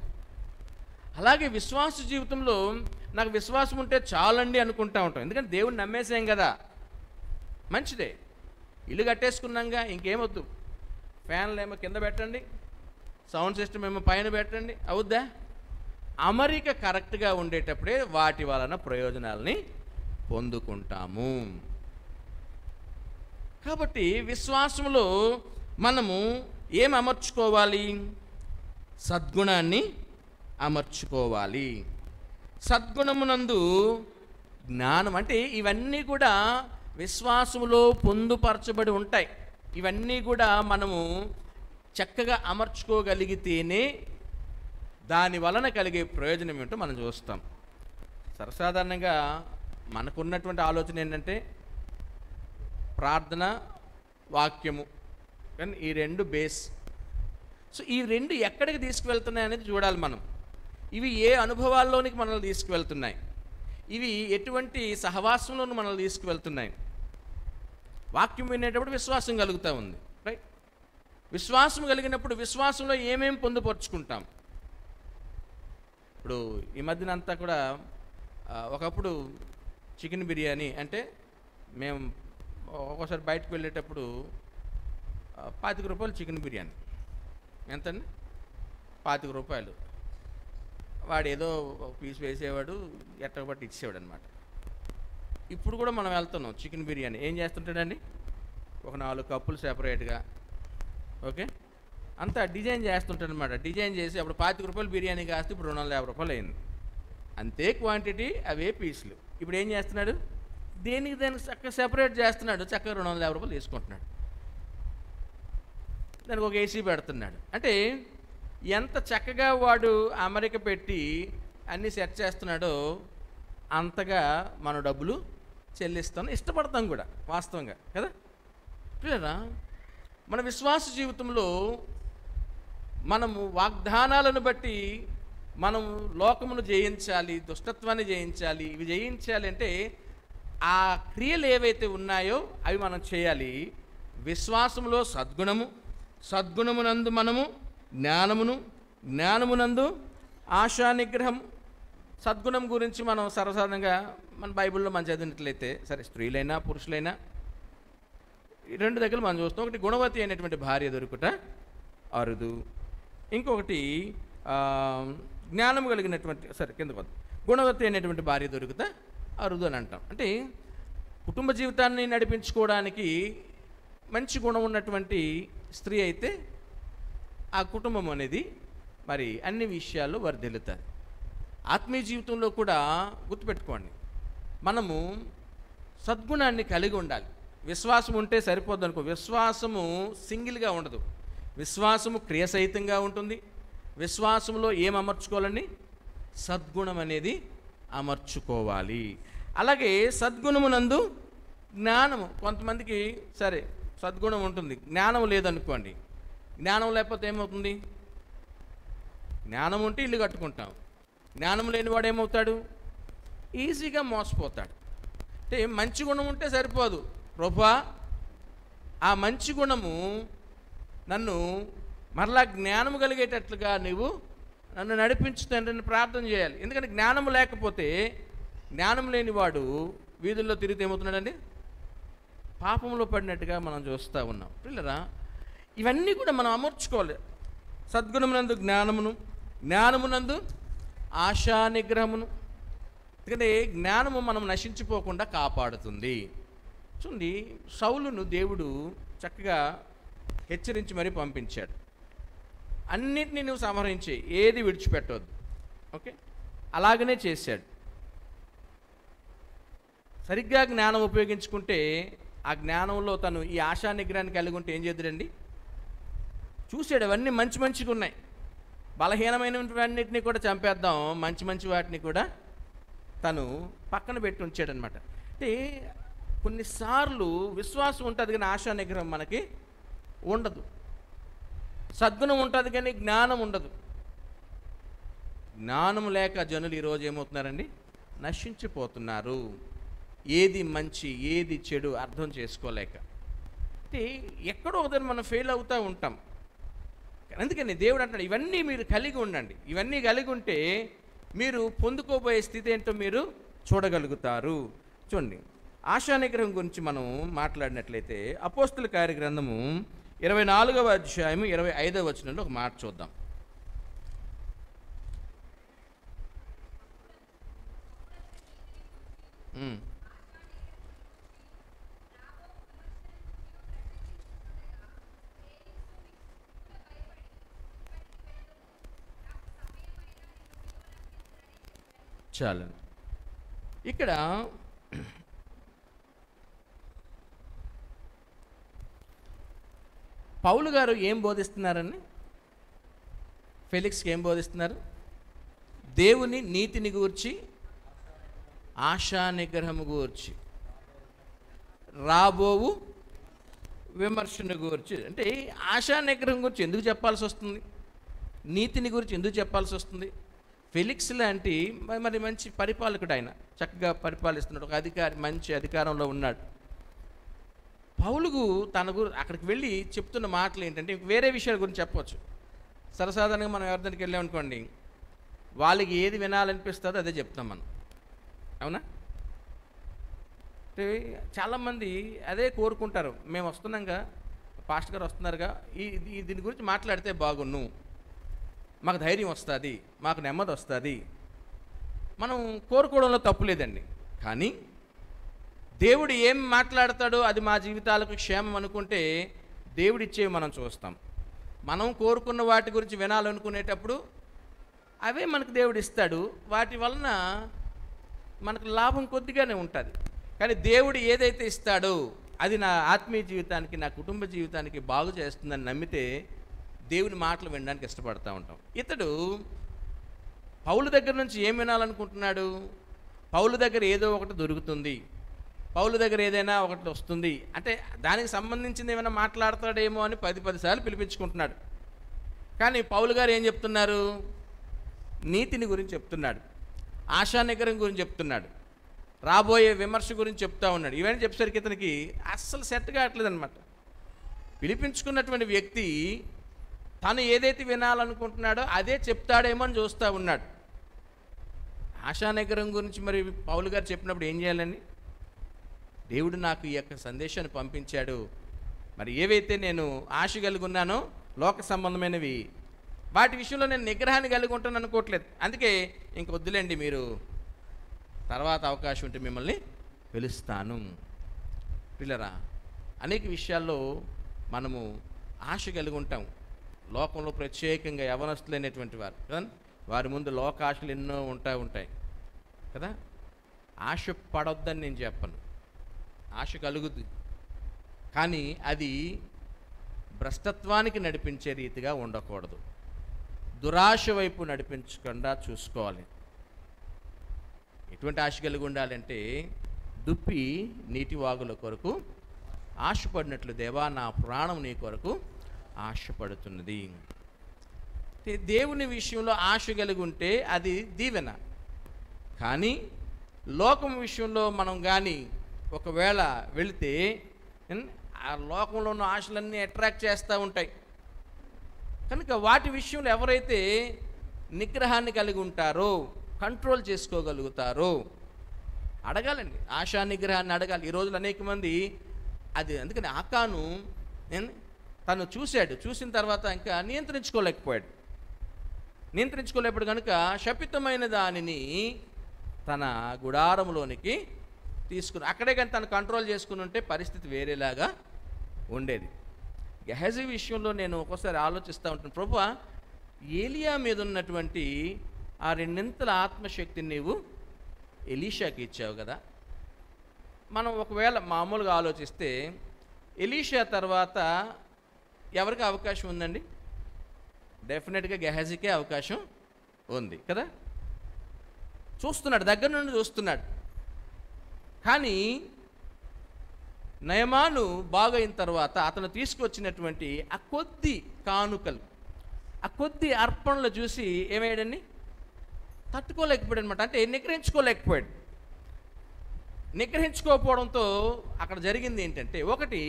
అలాగే విశ్వాస జీవితంలో నాకు విశ్వాసం ఉంటే చాలండి అనుకుంటా ఉంటాం. ఎందుకంటే దేవుడిని నమ్మేసాం కదా, మంచిదే. ఇల్లు కట్టేసుకున్నాంగా, ఇంకేమొద్దు. ఫ్యాన్లు ఏమో కింద పెట్టండి, సౌండ్ సిస్టమ్ ఏమో పైన పెట్టండి, అవుద్దా? అమరిక కరెక్ట్గా ఉండేటప్పుడే వాటి వలన ప్రయోజనాలని పొందుకుంటాము. కాబట్టి విశ్వాసంలో మనము ఏం అమర్చుకోవాలి? సద్గుణాన్ని అమర్చుకోవాలి. సద్గుణమునందు జ్ఞానం. అంటే ఇవన్నీ కూడా విశ్వాసములో పొందుపరచబడి ఉంటాయి. ఇవన్నీ కూడా మనము చక్కగా అమర్చుకోగలిగితేనే దాని వలన కలిగే ప్రయోజనం ఏంటో మనం చూస్తాం. సర్వసాధారణంగా మనకున్నటువంటి ఆలోచన ఏంటంటే ప్రార్థన, వాక్యము, కానీ ఈ 2 బేస్. సో ఈ 2 ఎక్కడికి తీసుకువెళ్తున్నాయి అనేది చూడాలి మనం. ఇవి ఏ అనుభవాల్లోనికి మనల్ని తీసుకువెళ్తున్నాయి? ఇవి ఎటువంటి సహవాసంలోనూ మనల్ని తీసుకువెళ్తున్నాయి. వాక్యం వినేటప్పుడు విశ్వాసం కలుగుతూ ఉంది, రైట్? విశ్వాసం కలిగినప్పుడు విశ్వాసంలో ఏమేమి పొందుపరుచుకుంటాం. ఇప్పుడు ఈ మధ్యన అంతా కూడా ఒకప్పుడు చికెన్ బిర్యానీ అంటే మేము ఒక్కోసారి బయటకు వెళ్ళేటప్పుడు 25 రూపాయలు చికెన్ బిర్యానీ. ఎంతండి? 25 రూపాయలు. వాడు ఏదో పీస్ వేసేవాడు, ఎట్టబట్టి ఇచ్చేవాడు అనమాట. ఇప్పుడు కూడా మనం వెళ్తున్నాం చికెన్ బిర్యానీ ఏం చేస్తుంటాడండి, ఒక 4 కప్పులు సెపరేట్గా, ఓకే, అంతా డిజైన్ చేస్తుంటాడు అనమాట. డిజైన్ చేసి అప్పుడు 25 రూపాయలు బిర్యానీ కాస్తే ఇప్పుడు 250 రూపాయలు అయింది. అంతే క్వాంటిటీ, అవే పీసులు. ఇప్పుడు ఏం చేస్తున్నాడు, దానికి చక్కగా సెపరేట్ చేస్తున్నాడు, చక్కగా 250 రూపాయలు తీసుకుంటున్నాడు. దానికి ఒక ఏసీ పెడుతున్నాడు. అంటే ఎంత చక్కగా వాడు అమరిక పెట్టి అన్నీ సెట్ చేస్తున్నాడో అంతగా మనం డబ్బులు చెల్లిస్తాం, ఇష్టపడతాం కూడా వాస్తవంగా కదా. క్లియరా? మన విశ్వాస జీవితంలో మనము వాగ్దానాలను బట్టి మనం లోకమును జయించాలి, దుష్టత్వాన్ని జయించాలి. ఇవి జయించాలి అంటే ఆ క్రియలు ఏవైతే ఉన్నాయో అవి మనం చేయాలి. విశ్వాసంలో సద్గుణము, సద్గుణమునందు మనము జ్ఞానమును, జ్ఞానమునందు ఆశా నిగ్రహం. సద్గుణం గురించి మనం సర్వసాధారణంగా మన బైబిల్లో మనం చదివినట్లయితే, సరే స్త్రీలైనా పురుషులైనా ఈ 2 దగ్గర మనం చూస్తాం. ఒకటి గుణవతి అయినటువంటి భార్య దొరుకుట అరుదు, ఇంకొకటి జ్ఞానం కలిగినటువంటి, సరే కిందకు వద్దు, గుణవతి అయినటువంటి భార్య దొరుకుత అరుదు అని అంటాం. అంటే కుటుంబ జీవితాన్ని నడిపించుకోవడానికి మంచి గుణం ఉన్నటువంటి స్త్రీ అయితే ఆ కుటుంబం అనేది మరి అన్ని విషయాల్లో వర్ధిల్లుతుంది. ఆత్మీయ జీవితంలో కూడా గుర్తుపెట్టుకోండి, మనము సద్గుణాన్ని కలిగి ఉండాలి. విశ్వాసం ఉంటే సరిపోద్దు అనుకో. విశ్వాసము సింగిల్గా ఉండదు, విశ్వాసము క్రియాసహితంగా ఉంటుంది. విశ్వాసంలో ఏం అమర్చుకోవాలని, సద్గుణం అనేది అమర్చుకోవాలి. అలాగే సద్గుణమునందు జ్ఞానము. కొంతమందికి సరే సద్గుణం ఉంటుంది, జ్ఞానం లేదనుకోండి. జ్ఞానం లేకపోతే ఏమవుతుంది, జ్ఞానం ఉంటే ఇల్లు కట్టుకుంటాం, జ్ఞానం లేనివాడు ఏమవుతాడు, ఈజీగా మోసపోతాడు. అంటే మంచి గుణం ఉంటే సరిపోదు, ప్రభువా ఆ మంచి గుణము నన్ను మరలా జ్ఞానము కలిగేటట్లుగా నువ్వు నన్ను నడిపించుతానని ప్రార్థన చేయాలి. ఎందుకంటే జ్ఞానం లేకపోతే, జ్ఞానం లేనివాడు వీధుల్లో తిరిగితే ఏమవుతున్నాడండి, పాపంలో పడినట్టుగా మనం చూస్తూ ఉన్నాం. పిల్లరా, ఇవన్నీ కూడా మనం అమర్చుకోవాలి. సద్గుణమునందు జ్ఞానమును, జ్ఞానమునందు ఆశా నిగ్రహమును. ఎందుకంటే జ్ఞానము మనం నశించిపోకుండా కాపాడుతుంది. చూడండి, సౌలును దేవుడు చక్కగా హెచ్చరించి మరీ పంపించాడు. అన్నిటినీ నువ్వు సంహరించి ఏది విడిచిపెట్టవద్దు, ఓకే, అలాగనే చేశాడు. సరిగ్గా జ్ఞానం ఉపయోగించుకుంటే ఆ జ్ఞానంలో తను ఈ ఆశా నిగ్రహాన్ని కలిగి ఉంటే ఏం చేద్దుడండి, చూశాడు అవన్నీ మంచి మంచిగా ఉన్నాయి, బలహీనమైనవన్నిటిని కూడా చంపేద్దాం, మంచి మంచి వాటిని కూడా తను పక్కన పెట్టి ఉంచాడనమాట. అంటే కొన్నిసార్లు విశ్వాసం ఉంటుంది కానీ ఆశా నిగ్రహం మనకి ఉండదు. సద్గుణం ఉంటుంది కానీ జ్ఞానం ఉండదు. జ్ఞానం లేక జనులు ఈరోజు ఏమవుతున్నారండి, నశించిపోతున్నారు. ఏది మంచి ఏది చెడు అర్థం చేసుకోలేక. అంటే ఎక్కడో ఒకదాన్ని మనం ఫెయిల్ అవుతూ ఉంటాం. అందుకని దేవుడు అంటాడు, ఇవన్నీ మీరు కలిగి ఉండండి. ఇవన్నీ కలిగి ఉంటే మీరు పొందుకోబోయే స్థితి ఏంటో మీరు చూడగలుగుతారు. చూడండి, ఆశా నిగ్రహం గురించి మనం మాట్లాడినట్లయితే అపోస్తుల కార్యగ్రంథము 24వ అధ్యాయము 25వ వచనంలో ఒక మాట చూద్దాం. చాలండి. ఇక్కడ పౌలు గారు ఏం బోధిస్తున్నారని, ఫెలిక్స్కి ఏం బోధిస్తున్నారు, దేవుని నీతిని గూర్చి, ఆశా నిగ్రహము గూర్చి, రాబోవు విమర్శను గూర్చి. అంటే ఆశా నిగ్రహం గురించి ఎందుకు చెప్పాల్సి వస్తుంది, నీతిని గురించి ఎందుకు చెప్పాల్సి వస్తుంది, ఫెలిక్స్ లాంటి మరి మంచి పరిపాలకుడు, ఆయన చక్కగా పరిపాలిస్తున్నాడు, ఒక అధికారి, మంచి అధికారంలో ఉన్నాడు. పౌలుకు అక్కడికి వెళ్ళి చెప్తున్న మాటలు ఏంటంటే వేరే విషయాల గురించి చెప్పవచ్చు. సర్వసాధారణంగా మనం ఎవరిదానికి వెళ్ళామనుకోండి, వాళ్ళకి ఏది వినాలనిపిస్తుందో అదే చెప్తాం మనం, అవునా? అంటే చాలామంది అదే కోరుకుంటారు, మేము వస్తున్నాంగా, పాస్టర్ గారు వస్తున్నారుగా, దీని గురించి మాట్లాడితే బాగున్ను, మాకు ధైర్యం వస్తుంది, మాకు నెమ్మది వస్తుంది. మనం కోరుకోవడంలో తప్పు లేదండి. కానీ దేవుడు ఏం మాట్లాడతాడో అది మా జీవితాలకు క్షేమం అనుకుంటే దేవుడు ఇచ్చేవి మనం చూస్తాం. మనం కోరుకున్న వాటి గురించి వినాలనుకునేటప్పుడు అవే మనకు దేవుడు ఇస్తాడు. వాటి వలన మనకు లాభం కొద్దిగానే ఉంటుంది. కానీ దేవుడు ఏదైతే ఇస్తాడో అది నా ఆత్మీయ జీవితానికి, నా కుటుంబ జీవితానికి బాగు చేస్తుందని నమ్మితే దేవుని మాటలు వినడానికి ఇష్టపడతా ఉంటాం. ఇతడు పౌలు దగ్గర నుంచి ఏం వినాలనుకుంటున్నాడు? పౌలు దగ్గర ఏదో ఒకటి దొరుకుతుంది, పౌలు దగ్గర ఏదైనా ఒకటి వస్తుంది అంటే దానికి సంబంధించింది ఏమైనా మాట్లాడతాడేమో అని 10 సార్లు పిలిపించుకుంటున్నాడు. కానీ పౌలు గారు ఏం చెప్తున్నారు? నీతిని గురించి చెప్తున్నాడు, ఆశానిగ్రహం గురించి చెప్తున్నాడు, రాబోయే విమర్శ గురించి చెప్తా ఉన్నాడు. ఇవన్నీ చెప్పేసరికి ఇతనికి అస్సలు సెట్ కావట్లేదు అనమాట. పిలిపించుకున్నటువంటి వ్యక్తి తను ఏదైతే వినాలనుకుంటున్నాడో అదే చెప్తాడేమో అని చూస్తూ ఉన్నాడు. ఆశానిగ్రహం గురించి మరి పౌలు గారు చెప్పినప్పుడు ఏం చేయాలని? దేవుడు నాకు ఈ యొక్క సందేశాన్ని పంపించాడు, మరి ఏవైతే నేను ఆశ కలిగి ఉన్నానో లోక సంబంధమైనవి, వాటి విషయంలో నేను నిగ్రహాన్ని కలిగి ఉంటాను అనుకోవట్లేదు. అందుకే ఇంకొద్దులేండి, మీరు తర్వాత అవకాశం ఉంటే మిమ్మల్ని పిలుస్తాను. పిల్లరా, అనేక విషయాల్లో మనము ఆశ కలిగి ఉంటాం. లోకంలో ప్రత్యేకంగా యవనస్తులైనటువంటి వారు కదా, వారి ముందు లోక ఆశలు ఎన్నో ఉంటాయి కదా. ఆశ పడొద్దని నేను చెప్పను, ఆశ కలుగుతుంది, కానీ అది భ్రష్టత్వానికి నడిపించే రీతిగా ఉండకూడదు. దురాశ వైపు నడిపించకుండా చూసుకోవాలి. ఎటువంటి ఆశ కలిగి ఉండాలంటే, దుప్పి నీటి వాగుల కొరకు ఆశపడినట్లు దేవా నా ప్రాణం నీ కొరకు ఆశపడుతున్నది. దేవుని విషయంలో ఆశ కలిగి ఉంటే అది దీవెన. కానీ లోకం విషయంలో మనం కానీ ఒకవేళ వెళితే ఆ లోకంలో ఉన్న ఆశలన్నీ అట్రాక్ట్ చేస్తూ ఉంటాయి. కనుక వాటి విషయంలో ఎవరైతే నిగ్రహాన్ని కలిగి ఉంటారో, కంట్రోల్ చేసుకోగలుగుతారో, అడగాలండి, ఆశా నిగ్రహాన్ని అడగాలి. ఈ రోజులు అనేక మంది అది, అందుకని ఆకాను తను చూసిన తర్వాత ఇంకా నియంత్రించుకోలేకపోయాడు కనుక శపితమైన దానిని తన గుడారంలోనికి తీసుకుని, అక్కడే కానీ తను కంట్రోల్ చేసుకుని ఉంటే పరిస్థితి వేరేలాగా ఉండేది. గెహజీ విషయంలో నేను ఒక్కోసారి ఆలోచిస్తూ ఉంటాను, ప్రభువా ఏలియా మీద ఉన్నటువంటి ఆ 2 ఆత్మశక్తిని నీవు ఎలీషాకి ఇచ్చావు కదా. మనం ఒకవేళ మామూలుగా ఆలోచిస్తే ఎలీషా తర్వాత ఎవరికి అవకాశం ఉందండి? డెఫినెట్గా గెహజీకే అవకాశం ఉంది కదా. చూస్తున్నాడు, దగ్గర నుండి చూస్తున్నాడు. కానీ నయమాను బాగైన తర్వాత అతను తీసుకొచ్చినటువంటి ఆ కొద్ది కానుకలు, ఆ కొద్ది అర్పణలు చూసి ఏమయ్యాడండి? తట్టుకోలేకపోయాడు అనమాట. అంటే నిగ్రహించుకోలేకపోయాడు. నిగ్రహించుకోకపోవడంతో అక్కడ జరిగింది ఏంటంటే, ఒకటి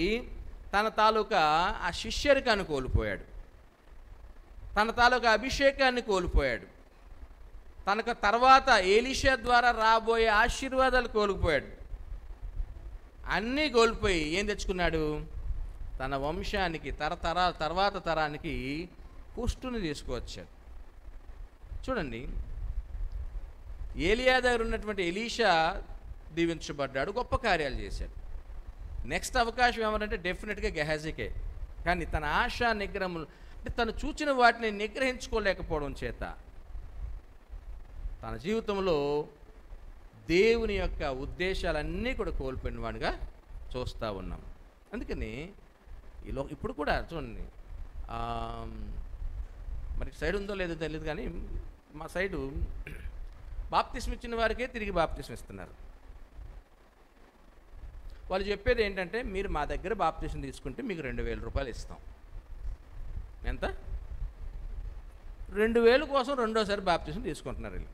తన తాలూకా ఆ శిష్యరికాన్ని కోల్పోయాడు, తన తాలూకా అభిషేకాన్ని కోల్పోయాడు, తనకు తర్వాత ఎలీషా ద్వారా రాబోయే ఆశీర్వాదాలు కోల్పోయాడు. అన్నీ కోల్పోయి ఏం తెచ్చుకున్నాడు? తన వంశానికి తర్వాత తరానికి కుష్టుని తీసుకువచ్చాడు. చూడండి, ఏలియా దగ్గర ఉన్నటువంటి ఎలీషా దీవించబడ్డాడు, గొప్ప కార్యాలు చేశాడు. నెక్స్ట్ అవకాశం ఏమంటే డెఫినెట్గా గెహజీకే. కానీ తన ఆశా నిగ్రహములు, అంటే తను చూచిన వాటిని నిగ్రహించుకోలేకపోవడం చేత తన జీవితంలో దేవుని యొక్క ఉద్దేశాలన్నీ కూడా కోల్పోయిన వాడిగా చూస్తూ ఉన్నాం. అందుకని ఇప్పుడు కూడా చూడండి, మరి సైడ్ ఉందో లేదో తెలియదు, కానీ మా సైడు బాప్తిస్మ ఇచ్చిన వారికే తిరిగి బాప్తిస్మ ఇస్తున్నారు. వాళ్ళు చెప్పేది ఏంటంటే, మీరు మా దగ్గర బాప్తిస్మ తీసుకుంటే మీకు 2000 రూపాయలు ఇస్తాం. ఎంత? 2000 కోసం రెండోసారి బాప్తిసం తీసుకుంటున్నారు వీళ్ళు.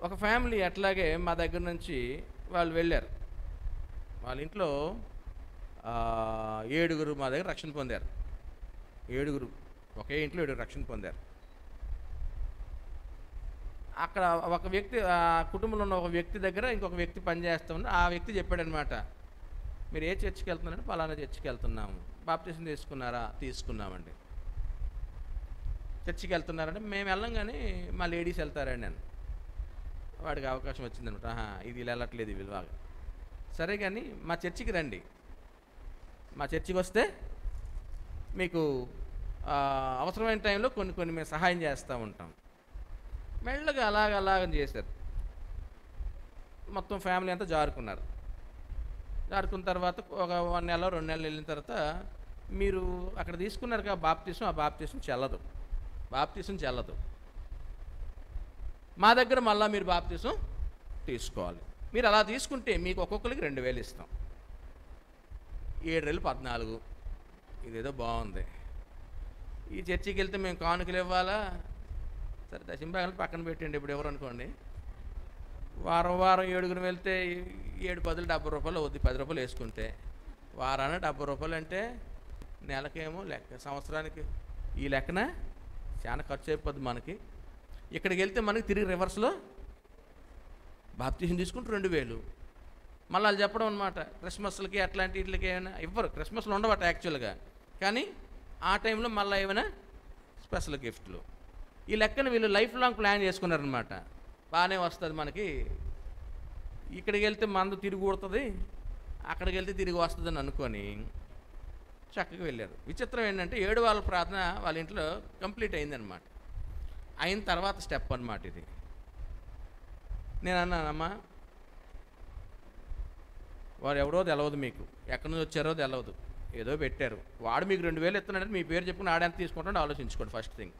ఒక ఫ్యామిలీ అట్లాగే మా దగ్గర నుంచి వాళ్ళు వెళ్ళారు. వాళ్ళ ఇంట్లో 7 మా దగ్గర రక్షణ పొందారు. 7 ఒకే ఇంట్లో 7 రక్షణ పొందారు. అక్కడ ఒక వ్యక్తి, ఆ కుటుంబంలో ఉన్న ఒక వ్యక్తి దగ్గర ఇంకొక వ్యక్తి పనిచేస్తూ ఉన్నారు. ఆ వ్యక్తి చెప్పాడనమాట, మీరు ఏ చర్చికి వెళ్తున్నారంటే పలానా చర్చికి వెళ్తున్నాము. బాప్టిజం తీసుకున్నారా? తీసుకున్నామండి. చర్చికి వెళ్తున్నారంటే మేము వెళ్ళం కానీ మా లేడీస్ వెళ్తారండి అని. వాడికి అవకాశం వచ్చిందనమాట. ఇది ఇలా వెళ్ళట్లేదు వీళ్ళు బాగా. సరే కానీ మా చర్చికి రండి, మా చర్చికి వస్తే మీకు అవసరమైన టైంలో కొన్ని మేము సహాయం చేస్తూ ఉంటాం. మెల్లగా అలాగ చేశారు. మొత్తం ఫ్యామిలీ అంతా జారుకున్నారు. జారుకున్న తర్వాత ఒక 1 నెల 2 నెలలు వెళ్ళిన తర్వాత, మీరు అక్కడ తీసుకున్నారు కదా బాప్తిసం, ఆ బాప్తిసం చెల్లదు, బాప్తిసం చెల్లదు. మా దగ్గర మళ్ళీ మీరు బాప్తిసం తీసుకోవాలి. మీరు అలా తీసుకుంటే మీకు ఒక్కొక్కరికి 2000 ఇస్తాం. 7 14. ఇదేదో బాగుంది. ఈ చర్చికి వెళ్తే మేము కానుకలు ఇవ్వాలా? సరే దశంభాగాలు పక్కన పెట్టండి, ఇప్పుడు ఎవరు అనుకోండి. వారం 7 వెళ్తే 7 10 70 రూపాయలు అవుద్ది. 10 రూపాయలు వేసుకుంటే వారానికి 70 రూపాయలు అంటే నెలకేమో లెక్క, సంవత్సరానికి ఈ లెక్కన చాలా ఖర్చు అయిపోద్ది మనకి. ఇక్కడికి వెళ్తే మనకి తిరిగి రివర్స్లో బాప్తిసం తీసుకుంటే 2000. మళ్ళీ వాళ్ళు చెప్పడం అనమాట, క్రిస్మస్లకి అట్లాంటి వీటికి ఏమైనా ఇవ్వరు. క్రిస్మస్లు ఉండవట యాక్చువల్గా, కానీ ఆ టైంలో మళ్ళీ ఏమైనా స్పెషల్ గిఫ్ట్లు. ఈ లెక్కన వీళ్ళు లైఫ్ లాంగ్ ప్లాన్ చేసుకున్నారనమాట. బాగానే వస్తుంది మనకి, ఇక్కడికి వెళ్తే మందు తిరిగి కొడుతుంది, అక్కడికి వెళ్తే తిరిగి వస్తుందని అనుకొని చక్కగా వెళ్ళారు. విచిత్రం ఏంటంటే 7 వాళ్ళ ప్రార్థన వాళ్ళ ఇంట్లో కంప్లీట్ అయిందనమాట. అయిన తర్వాత స్టెప్ అనమాట ఇది. నేను అన్నానమ్మా, వాడు ఎవరో తెలవదు, మీకు ఎక్కడి నుంచి వచ్చారో తెలవదు, ఏదో పెట్టారు, వాడు మీకు 2000 ఇస్తున్నాడంటే మీ పేరు చెప్పుకుని ఆడెంత తీసుకుంటాడో ఆలోచించుకోండి. ఫస్ట్ థింగ్,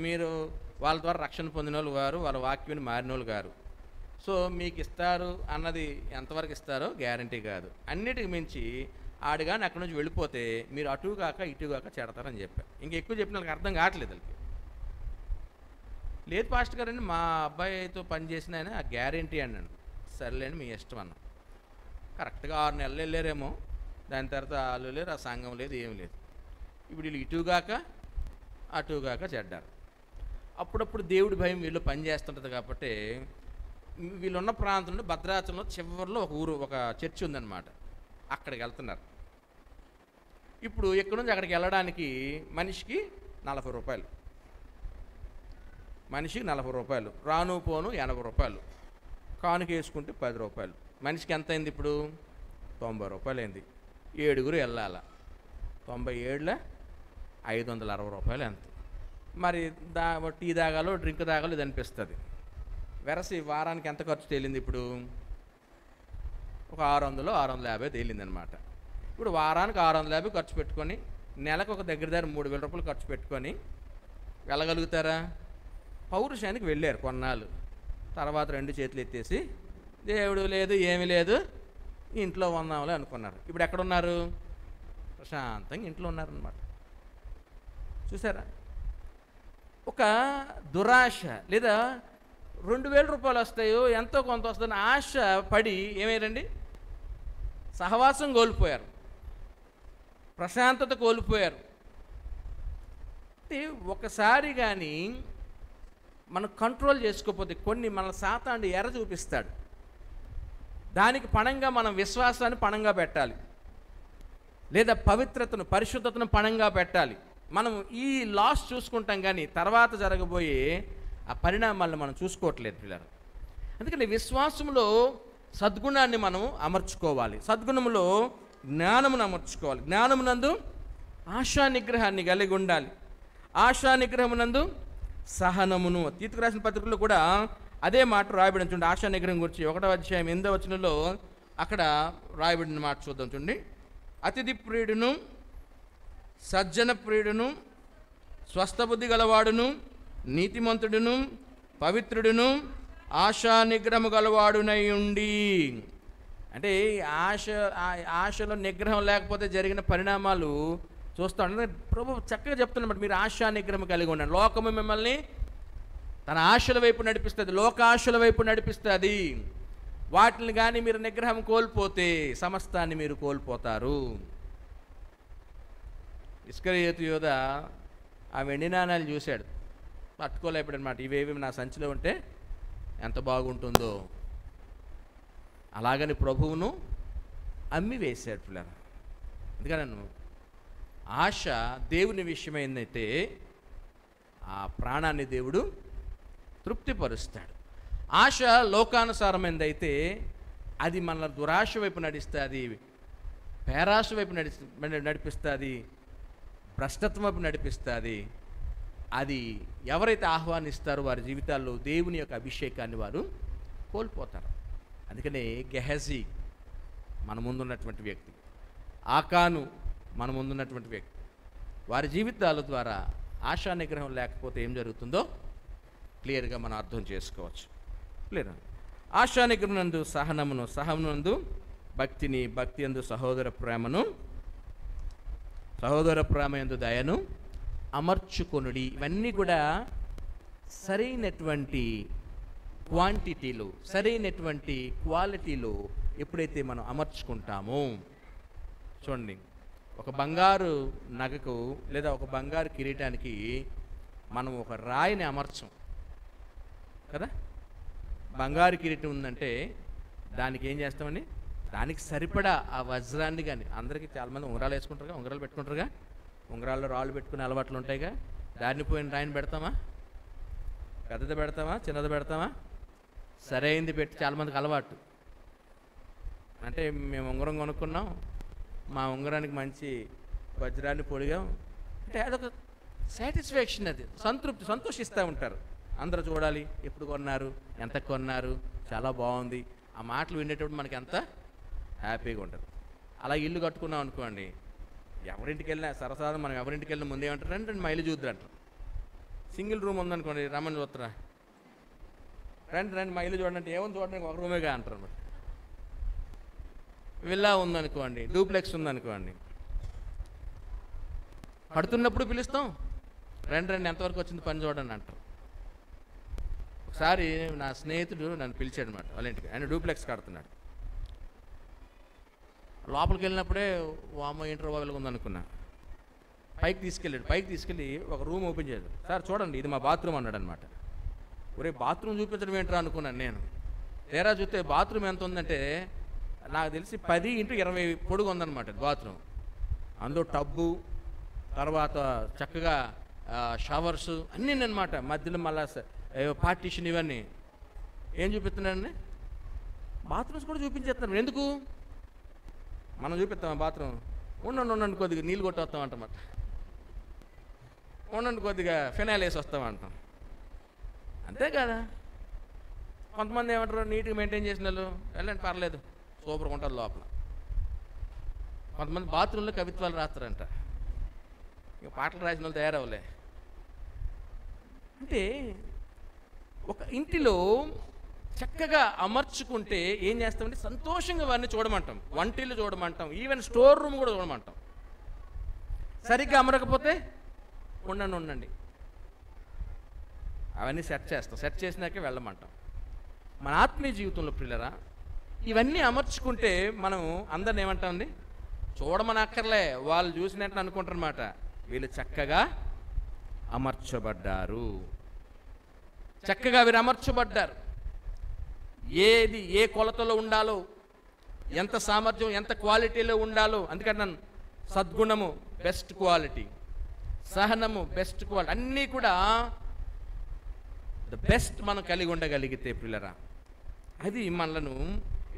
మీరు వాళ్ళ ద్వారా రక్షణ పొందిన వాళ్ళు గారు, వాళ్ళ వాక్యాన్ని మారిన వాళ్ళు గారు. సో మీకు ఇస్తారు అన్నది ఎంతవరకు ఇస్తారో గ్యారంటీ కాదు. అన్నిటికి మించి ఆడు కానీ అక్కడి నుంచి వెళ్ళిపోతే మీరు అటు కాక ఇటు కాక చెడతారని చెప్పారు. ఇంకా ఎక్కువ చెప్పిన వాళ్ళకి అర్థం కావట్లేదు వాళ్ళకి. లేదు పాస్టర్ గారండి, మా అబ్బాయితో పనిచేసిన ఆయన ఆ గ్యారంటీ అన్నాడు. సరేలేండి మీ ఇష్టం అన్న. కరెక్ట్గా 6 నెలలు వెళ్ళారేమో, దాని తర్వాత వాళ్ళు లేరు, ఆ సంఘం లేదు, ఏం లేదు. ఇప్పుడు వీళ్ళు ఇటుగాక అటుగాక చెడ్డారు. అప్పుడప్పుడు దేవుడి భయం వీళ్ళు పనిచేస్తుంటుంది. కాబట్టి వీళ్ళున్న ప్రాంతంలో భద్రాచలంలో చివరిలో ఒక చర్చి ఉందన్నమాట. అక్కడికి వెళ్తున్నారు. ఇప్పుడు ఇక్కడ నుంచి అక్కడికి వెళ్ళడానికి మనిషికి 40 రూపాయలు, మనిషికి 40 రూపాయలు, రాను పోను 80 రూపాయలు, కానుక వేసుకుంటే 10 రూపాయలు. మనిషికి ఎంత అయింది ఇప్పుడు? 90 రూపాయలు అయింది. 7 వెళ్ళాల, 97లో 560 రూపాయలు ఎంత. మరి టీ తాగాలో డ్రింక్ తాగాలో ఇది అనిపిస్తుంది. వెరసి వారానికి ఎంత ఖర్చు తేలింది ఇప్పుడు? ఒక 600 650 తేలిందనమాట. ఇప్పుడు వారానికి 650 ఖర్చు పెట్టుకొని నెలకు ఒక దగ్గర 3000 రూపాయలు ఖర్చు పెట్టుకొని వెళ్ళగలుగుతారా? పౌరుషానికి వెళ్ళారు కొన్నాళ్ళు. తర్వాత 2 చేతులు ఎత్తేసి దేవుడు లేదు ఏమీ లేదు ఇంట్లో ఉందాంలే అనుకున్నారు. ఇప్పుడు ఎక్కడున్నారు? ప్రశాంతంగా ఇంట్లో ఉన్నారనమాట. చూసారా? ఒక దురాశ, లేదా 2000 రూపాయలు వస్తాయో ఎంతో కొంత వస్తుందని ఆశ పడి ఏమయ్యారండి? సహవాసం కోల్పోయారు, ప్రశాంతత కోల్పోయారు. అంటే ఒకసారి కానీ మనం కంట్రోల్ చేసుకోకపోతే కొన్ని మన సాతానుడు ఎర్ర చూపిస్తాడు. దానికి పణంగా మనం విశ్వాసాన్ని పణంగా పెట్టాలి, లేదా పవిత్రతను పరిశుద్ధతను పణంగా పెట్టాలి. మనం ఈ లాస్ చూసుకుంటాం కానీ తర్వాత జరగబోయే ఆ పరిణామాలను మనం చూసుకోవట్లేదు పిల్లలు. అందుకని విశ్వాసంలో సద్గుణాన్ని మనం అమర్చుకోవాలి, సద్గుణంలో జ్ఞానమును అమర్చుకోవాలి, జ్ఞానమునందు ఆశా నిగ్రహాన్ని కలిగి ఉండాలి, ఆశా నిగ్రహమునందు సహనమును. తీతుకు రాసిన పత్రికల్లో కూడా అదే మాట రాయబడిన చూడండి. ఆశా నిగ్రహం గురించి 1వ అధ్యాయం 8వ వచనంలో అక్కడ రాయబడిన మాట చూద్దాం చూడండి. అతిథి ప్రియుడును, సజ్జన ప్రియుడును, స్వస్థబుద్ధి గలవాడును, నీతిమంతుడును, పవిత్రుడును, ఆశా నిగ్రహము గలవాడునై ఉండి. అంటే ఆశలో నిగ్రహం లేకపోతే జరిగిన పరిణామాలు చూస్తాం. ప్రభు చక్కగా చెప్తున్నమాట, మీరు ఆశా నిగ్రహం కలిగి ఉండండి. లోకము మిమ్మల్ని తన ఆశల వైపు నడిపిస్తుంది, లోకాశల వైపు నడిపిస్తుంది. వాటిని కానీ మీరు నిగ్రహం కోల్పోతే సమస్తాన్ని మీరు కోల్పోతారు. ఇస్కరియోతు యోధ ఆ వెండి నాణాలు చూశాడు, పట్టుకోలేపాడు అనమాట. ఇవేవి నా సంచిలో ఉంటే ఎంత బాగుంటుందో. అలాగని ప్రభువును అమ్మి వేశాడు పిల్లలు. అందుకని ఆశ దేవుని విషయమైందైతే ఆ ప్రాణాన్ని దేవుడు తృప్తిపరుస్తాడు. ఆశ లోకానుసారమైందైతే అది మన దురాశ వైపు నడిస్తుంది, పేరాశ వైపు నడిపిస్తుంది, భ్రష్టత్వం వైపు నడిపిస్తుంది. అది ఎవరైతే ఆహ్వానిస్తారో వారి జీవితాల్లో దేవుని యొక్క అభిషేకాన్ని వారు కోల్పోతారు. అందుకనే గెహజీ మన ముందున్నటువంటి వ్యక్తి, ఆకాను మన ముందున్నటువంటి వ్యక్తి, వారి జీవితాల ద్వారా ఆశా నిగ్రహం లేకపోతే ఏం జరుగుతుందో క్లియర్గా మనం అర్థం చేసుకోవచ్చు. క్లియర్. ఆశా నిగ్రహం నందు సహనమును, సహనమునందు భక్తిని, భక్తి యందు సహోదర ప్రేమను, సహోదర ప్రేమ యందు దయను అమర్చుకొనుడి. ఇవన్నీ కూడా సరైనటువంటి క్వాంటిటీలో, సరైనటువంటి క్వాలిటీలో ఎప్పుడైతే మనం అమర్చుకుంటామో, చూడండి, ఒక బంగారు నగకు లేదా ఒక బంగారు కిరీటానికి మనం ఒక రాయిని అమర్చం కదా. బంగారు కిరీటం ఉందంటే దానికి ఏం చేస్తామని, దానికి సరిపడా ఆ వజ్రాన్ని కానీ, అందరికీ చాలామంది ఉంగరాలు వేసుకుంటారుగా, ఉంగరాలు పెట్టుకుంటారుగా, ఉంగరాల్లో రాళ్ళు పెట్టుకునే అలవాట్లు ఉంటాయిగా. దాన్ని పోయిన రాయిని పెడతామా, పెద్దది పెడతామా, చిన్నది పెడతామా, సరైంది పెట్టి చాలామందికి అలవాటు. అంటే మేము ఉంగరం కొనుక్కున్నాం, మా ఉంగరానికి మంచి వజ్రాన్ని పొడిగాం అంటే అదొక సాటిస్ఫాక్షన్, అది సంతృప్తి, సంతోషిస్తూ ఉంటారు. అందరూ చూడాలి, ఎప్పుడు కొన్నారు, ఎంత కొన్నారు, చాలా బాగుంది, ఆ మాటలు వినేటప్పుడు మనకి ఎంత హ్యాపీగా ఉంటుంది. అలా ఇల్లు కట్టుకున్నాం అనుకోండి, ఎవరింటికి వెళ్ళినా సరసాగా మనం ఎవరింటికి వెళ్ళినా ముందే ఏమంటారు, రండి మా ఇల్లు చూద్దరు అంటారు. సింగిల్ రూమ్ ఉందనుకోండి, రమ్మని చూస్తారా, రండి రండి మా ఇల్లు చూడండి, ఏమని చూడడానికి ఒక రూమేగా అంటారు అన్నమాట. విల్లా ఉందనుకోండి, డూప్లెక్స్ ఉందనుకోండి, కడుతున్నప్పుడు పిలుస్తాం, రండి రండి ఎంతవరకు వచ్చింది పని చూడండి అంటారు. ఒకసారి నా స్నేహితుడు నన్ను పిలిచాడు అనమాట వాళ్ళ ఇంటికి. ఆయన డూప్లెక్స్ కడుతున్నాడు. లోపలికి వెళ్ళినప్పుడే వామ ఇంటర్వ్యూగా ఉందనుకున్నా. పైకి తీసుకెళ్ళి ఒక రూమ్ ఓపెన్ చేయదు. సార్ చూడండి ఇది మా బాత్రూమ్ అన్నాడు అనమాట. ఒరే బాత్రూమ్ చూపించడం ఏంట్రా అనుకున్నాను నేను. తీరా చూస్తే బాత్రూమ్ ఎంత ఉందంటే నాకు తెలిసి 10x20 పొడుగు ఉందన్నమాట బాత్రూమ్. అందులో టబ్బు, తర్వాత చక్కగా షవర్స్ అన్నీ అనమాట. మధ్యలో మళ్ళా పార్టీషన్ ఇవన్నీ ఏం చూపిస్తున్నాడండి, బాత్రూమ్స్ కూడా చూపించేస్తున్నాడు. ఎందుకు మనం చూపిస్తాం బాత్రూమ్, ఉండండి కొద్దిగా నీళ్ళు కొట్టేస్తాం అంటమాట, ఉండండి కొద్దిగా ఫినాయిల్ వేసి వస్తామంటాం, అంతే కదా. కొంతమంది ఏమంటారు, నీట్గా మెయింటైన్ చేసిన వాళ్ళు వెళ్ళండి పర్లేదు సూపర్గా ఉంటుంది లోపల. కొంతమంది బాత్రూంలో కవిత్వాలు రాస్తారంట, ఇక పాటలు రాసిన వాళ్ళు తయారవ్వలే. అంటే ఒక ఇంటిలో చక్కగా అమర్చుకుంటే ఏం చేస్తామంటే సంతోషంగా వారిని చూడమంటాం, వంటిల్లు చూడమంటాం, ఈవెన్ స్టోర్ రూమ్ కూడా చూడమంటాం. సరిగ్గా అమరకపోతే ఉండండి అవన్నీ సెట్ చేస్తాం, సెట్ చేసినాకే వెళ్ళమంటాం. మన ఆత్మీయ జీవితంలో పిల్లరా ఇవన్నీ అమర్చుకుంటే మనం అందరిని ఏమంటామండి, చూడమని అక్కర్లే, వాళ్ళు చూసినట్టు అనుకుంటారు అన్నమాట, వీళ్ళు చక్కగా అమర్చబడ్డారు, చక్కగా వీరు అమర్చబడ్డారు. ఏది ఏ కొలతలో ఉండాలో, ఎంత సామర్థ్యం ఎంత క్వాలిటీలో ఉండాలో, అందుకని సద్గుణము బెస్ట్ క్వాలిటీ, సహనము బెస్ట్ క్వాలిటీ, అన్నీ కూడా ద బెస్ట్ మనం కలిగి ఉండగలిగితే పిల్లరా అది మనలను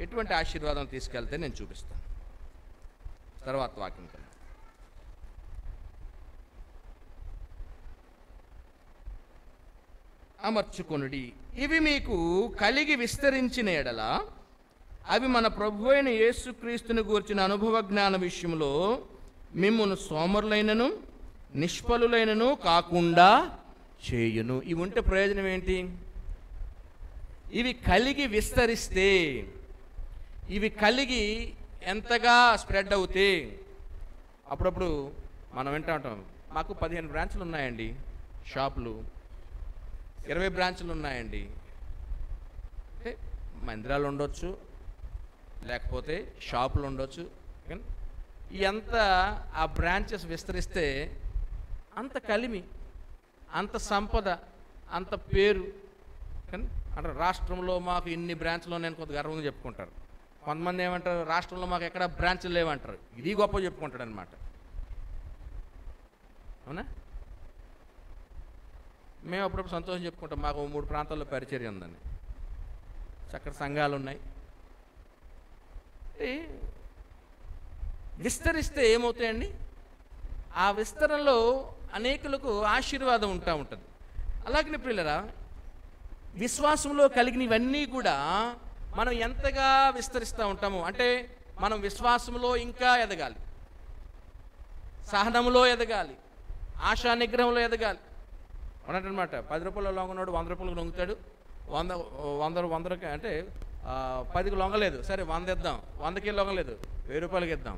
ఎటువంటి ఆశీర్వాదం తీసుకెళ్తే నేను చూపిస్తాను తర్వాత వాక్యం కన్నా. అమర్చుకొనుడి, ఇవి మీకు కలిగి విస్తరించిన ఎడల అవి మన ప్రభు అయిన యేసుక్రీస్తుని గూర్చిన అనుభవ జ్ఞాన విషయంలో మిమ్మును సోమరులైనను నిష్ఫలులైనను కాకుండా చేయును. ఇవి ఉంటే ప్రయోజనం ఏంటి, ఇవి కలిగి విస్తరిస్తే, ఇవి కలిగి ఎంతగా స్ప్రెడ్ అవుతే, అప్పుడప్పుడు మనం వింటూ ఉంటాం, మాకు 15 బ్రాంచ్లు ఉన్నాయండి, షాపులు 20 బ్రాంచ్లు ఉన్నాయండి. అంటే మందిరాలు ఉండొచ్చు, లేకపోతే షాపులు ఉండొచ్చు. ఎంత ఆ బ్రాంచెస్ విస్తరిస్తే అంత కలిమి, అంత సంపద, అంత పేరు. కానీ అంటే రాష్ట్రంలో మాకు ఇన్ని బ్రాంచ్లు నేను కొంత గర్వంగా చెప్పుకుంటారు. కొంతమంది ఏమంటారు, రాష్ట్రంలో మాకు ఎక్కడ బ్రాంచ్లు లేవంటారు. ఇది గొప్ప చెప్పుకుంటాడు అనమాట. అవునా? మేము అప్పుడప్పుడు సంతోషం చెప్పుకుంటాం, మాకు 3 ప్రాంతాల్లో పరిచర్య ఉందని, చక్కటి సంఘాలు ఉన్నాయి. విస్తరిస్తే ఏమవుతాయండి? ఆ విస్తరణలో అనేకులకు ఆశీర్వాదం ఉంటుంది. అలాగే ప్రియులరా, విశ్వాసంలో కలిగినవన్నీ కూడా మనం ఎంతగా విస్తరిస్తూ ఉంటాము అంటే, మనం విశ్వాసంలో ఇంకా ఎదగాలి, సహనంలో ఎదగాలి, ఆశా నిగ్రహంలో ఎదగాలి అన్నట్టనమాట. 10 రూపాయలు లొంగనోడు 100 రూపాయలకు లొంగుతాడు. 100 అంటే 10కి లొంగలేదు, సరే 100 ఇద్దాం, 100కి లొంగలేదు 1000 రూపాయలకి ఇద్దాం,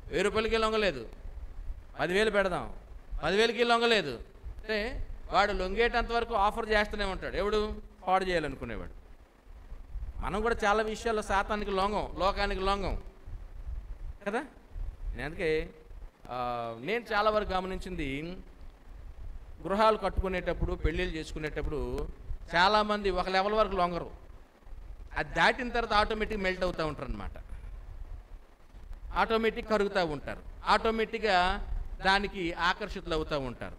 1000 రూపాయలకి లొంగలేదు 10,000 పెడదాం, 10,000కి లొంగలేదు. అంటే వాడు లొంగేటంత వరకు ఆఫర్ చేస్తూనే ఉంటాడు. ఎవడు? పాడు చేయాలనుకునేవాడు. మనం కూడా చాలా విషయాల్లో శాతానికి లొంగం, లోకానికి లొంగం కదా. అందుకే నేను చాలా వరకు గమనించింది, గృహాలు కట్టుకునేటప్పుడు, పెళ్ళిళ్ళు చేసుకునేటప్పుడు చాలామంది ఒక లెవెల్ వరకు లొంగరు. అది దాటిన తర్వాత ఆటోమేటిక్ మెల్ట్ అవుతూ ఉంటారు అనమాట. ఆటోమేటిక్ కరుగుతూ ఉంటారు, ఆటోమేటిక్గా దానికి ఆకర్షితులు అవుతూ ఉంటారు.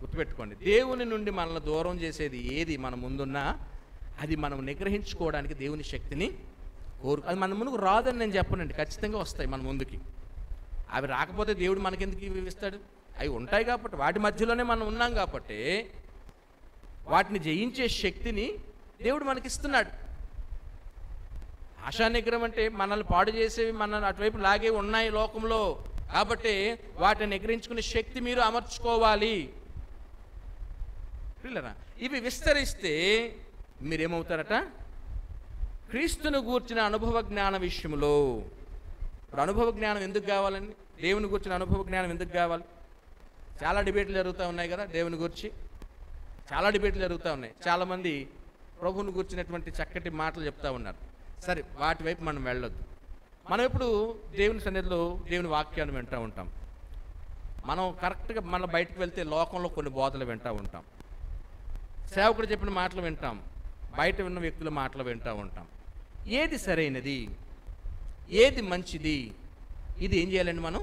గుర్తుపెట్టుకోండి, దేవుని నుండి మనల్ని దూరం చేసేది ఏది మన ముందున్నా అది మనం నిగ్రహించుకోవడానికి దేవుని శక్తిని అది మన ముందుకు రాదని నేను చెప్పనండి, ఖచ్చితంగా వస్తాయి మన ముందుకి. అవి రాకపోతే దేవుడు మనకెందుకు ఇవి ఇస్తాడు? అవి ఉంటాయి కాబట్టి, వాటి మధ్యలోనే మనం ఉన్నాం కాబట్టి వాటిని జయించే శక్తిని దేవుడు మనకిస్తున్నాడు. ఆశా నిగ్రహం అంటే మనల్ని పాడు చేసేవి, మనల్ని అటువైపు లాగే ఉన్నాయి లోకంలో, కాబట్టి వాటిని నిగ్రహించుకునే శక్తి మీరు అమర్చుకోవాలి. పిల్లరా, ఇవి విస్తరిస్తే మీరేమవుతారట? క్రీస్తును గూర్చిన అనుభవ జ్ఞాన విషయంలో. ఇప్పుడు అనుభవ జ్ఞానం ఎందుకు కావాలండి? దేవుని గూర్చిన అనుభవ జ్ఞానం ఎందుకు కావాలి? చాలా డిబేట్లు జరుగుతూ ఉన్నాయి కదా దేవుని గురించి, చాలా డిబేట్లు జరుగుతూ ఉన్నాయి. చాలామంది ప్రభువుని గురించినటువంటి చక్కటి మాటలు చెప్తూ ఉన్నారు. సరే, వాటి వైపు మనం వెళ్ళొద్దు. మనం ఎప్పుడు దేవుని సన్నిధిలో దేవుని వాక్యాన్ని వింటూ ఉంటాం. మనం కరెక్ట్గా మనం బయటకు వెళ్తే లోకంలో కొన్ని బోధలు వింటూ ఉంటాం, సేవకుడు చెప్పిన మాటలు వింటాం, బయట ఉన్న వ్యక్తుల మాటలు వింటూ ఉంటాం. ఏది సరైనది, ఏది మంచిది, ఇది ఏం చేయాలండి? మనం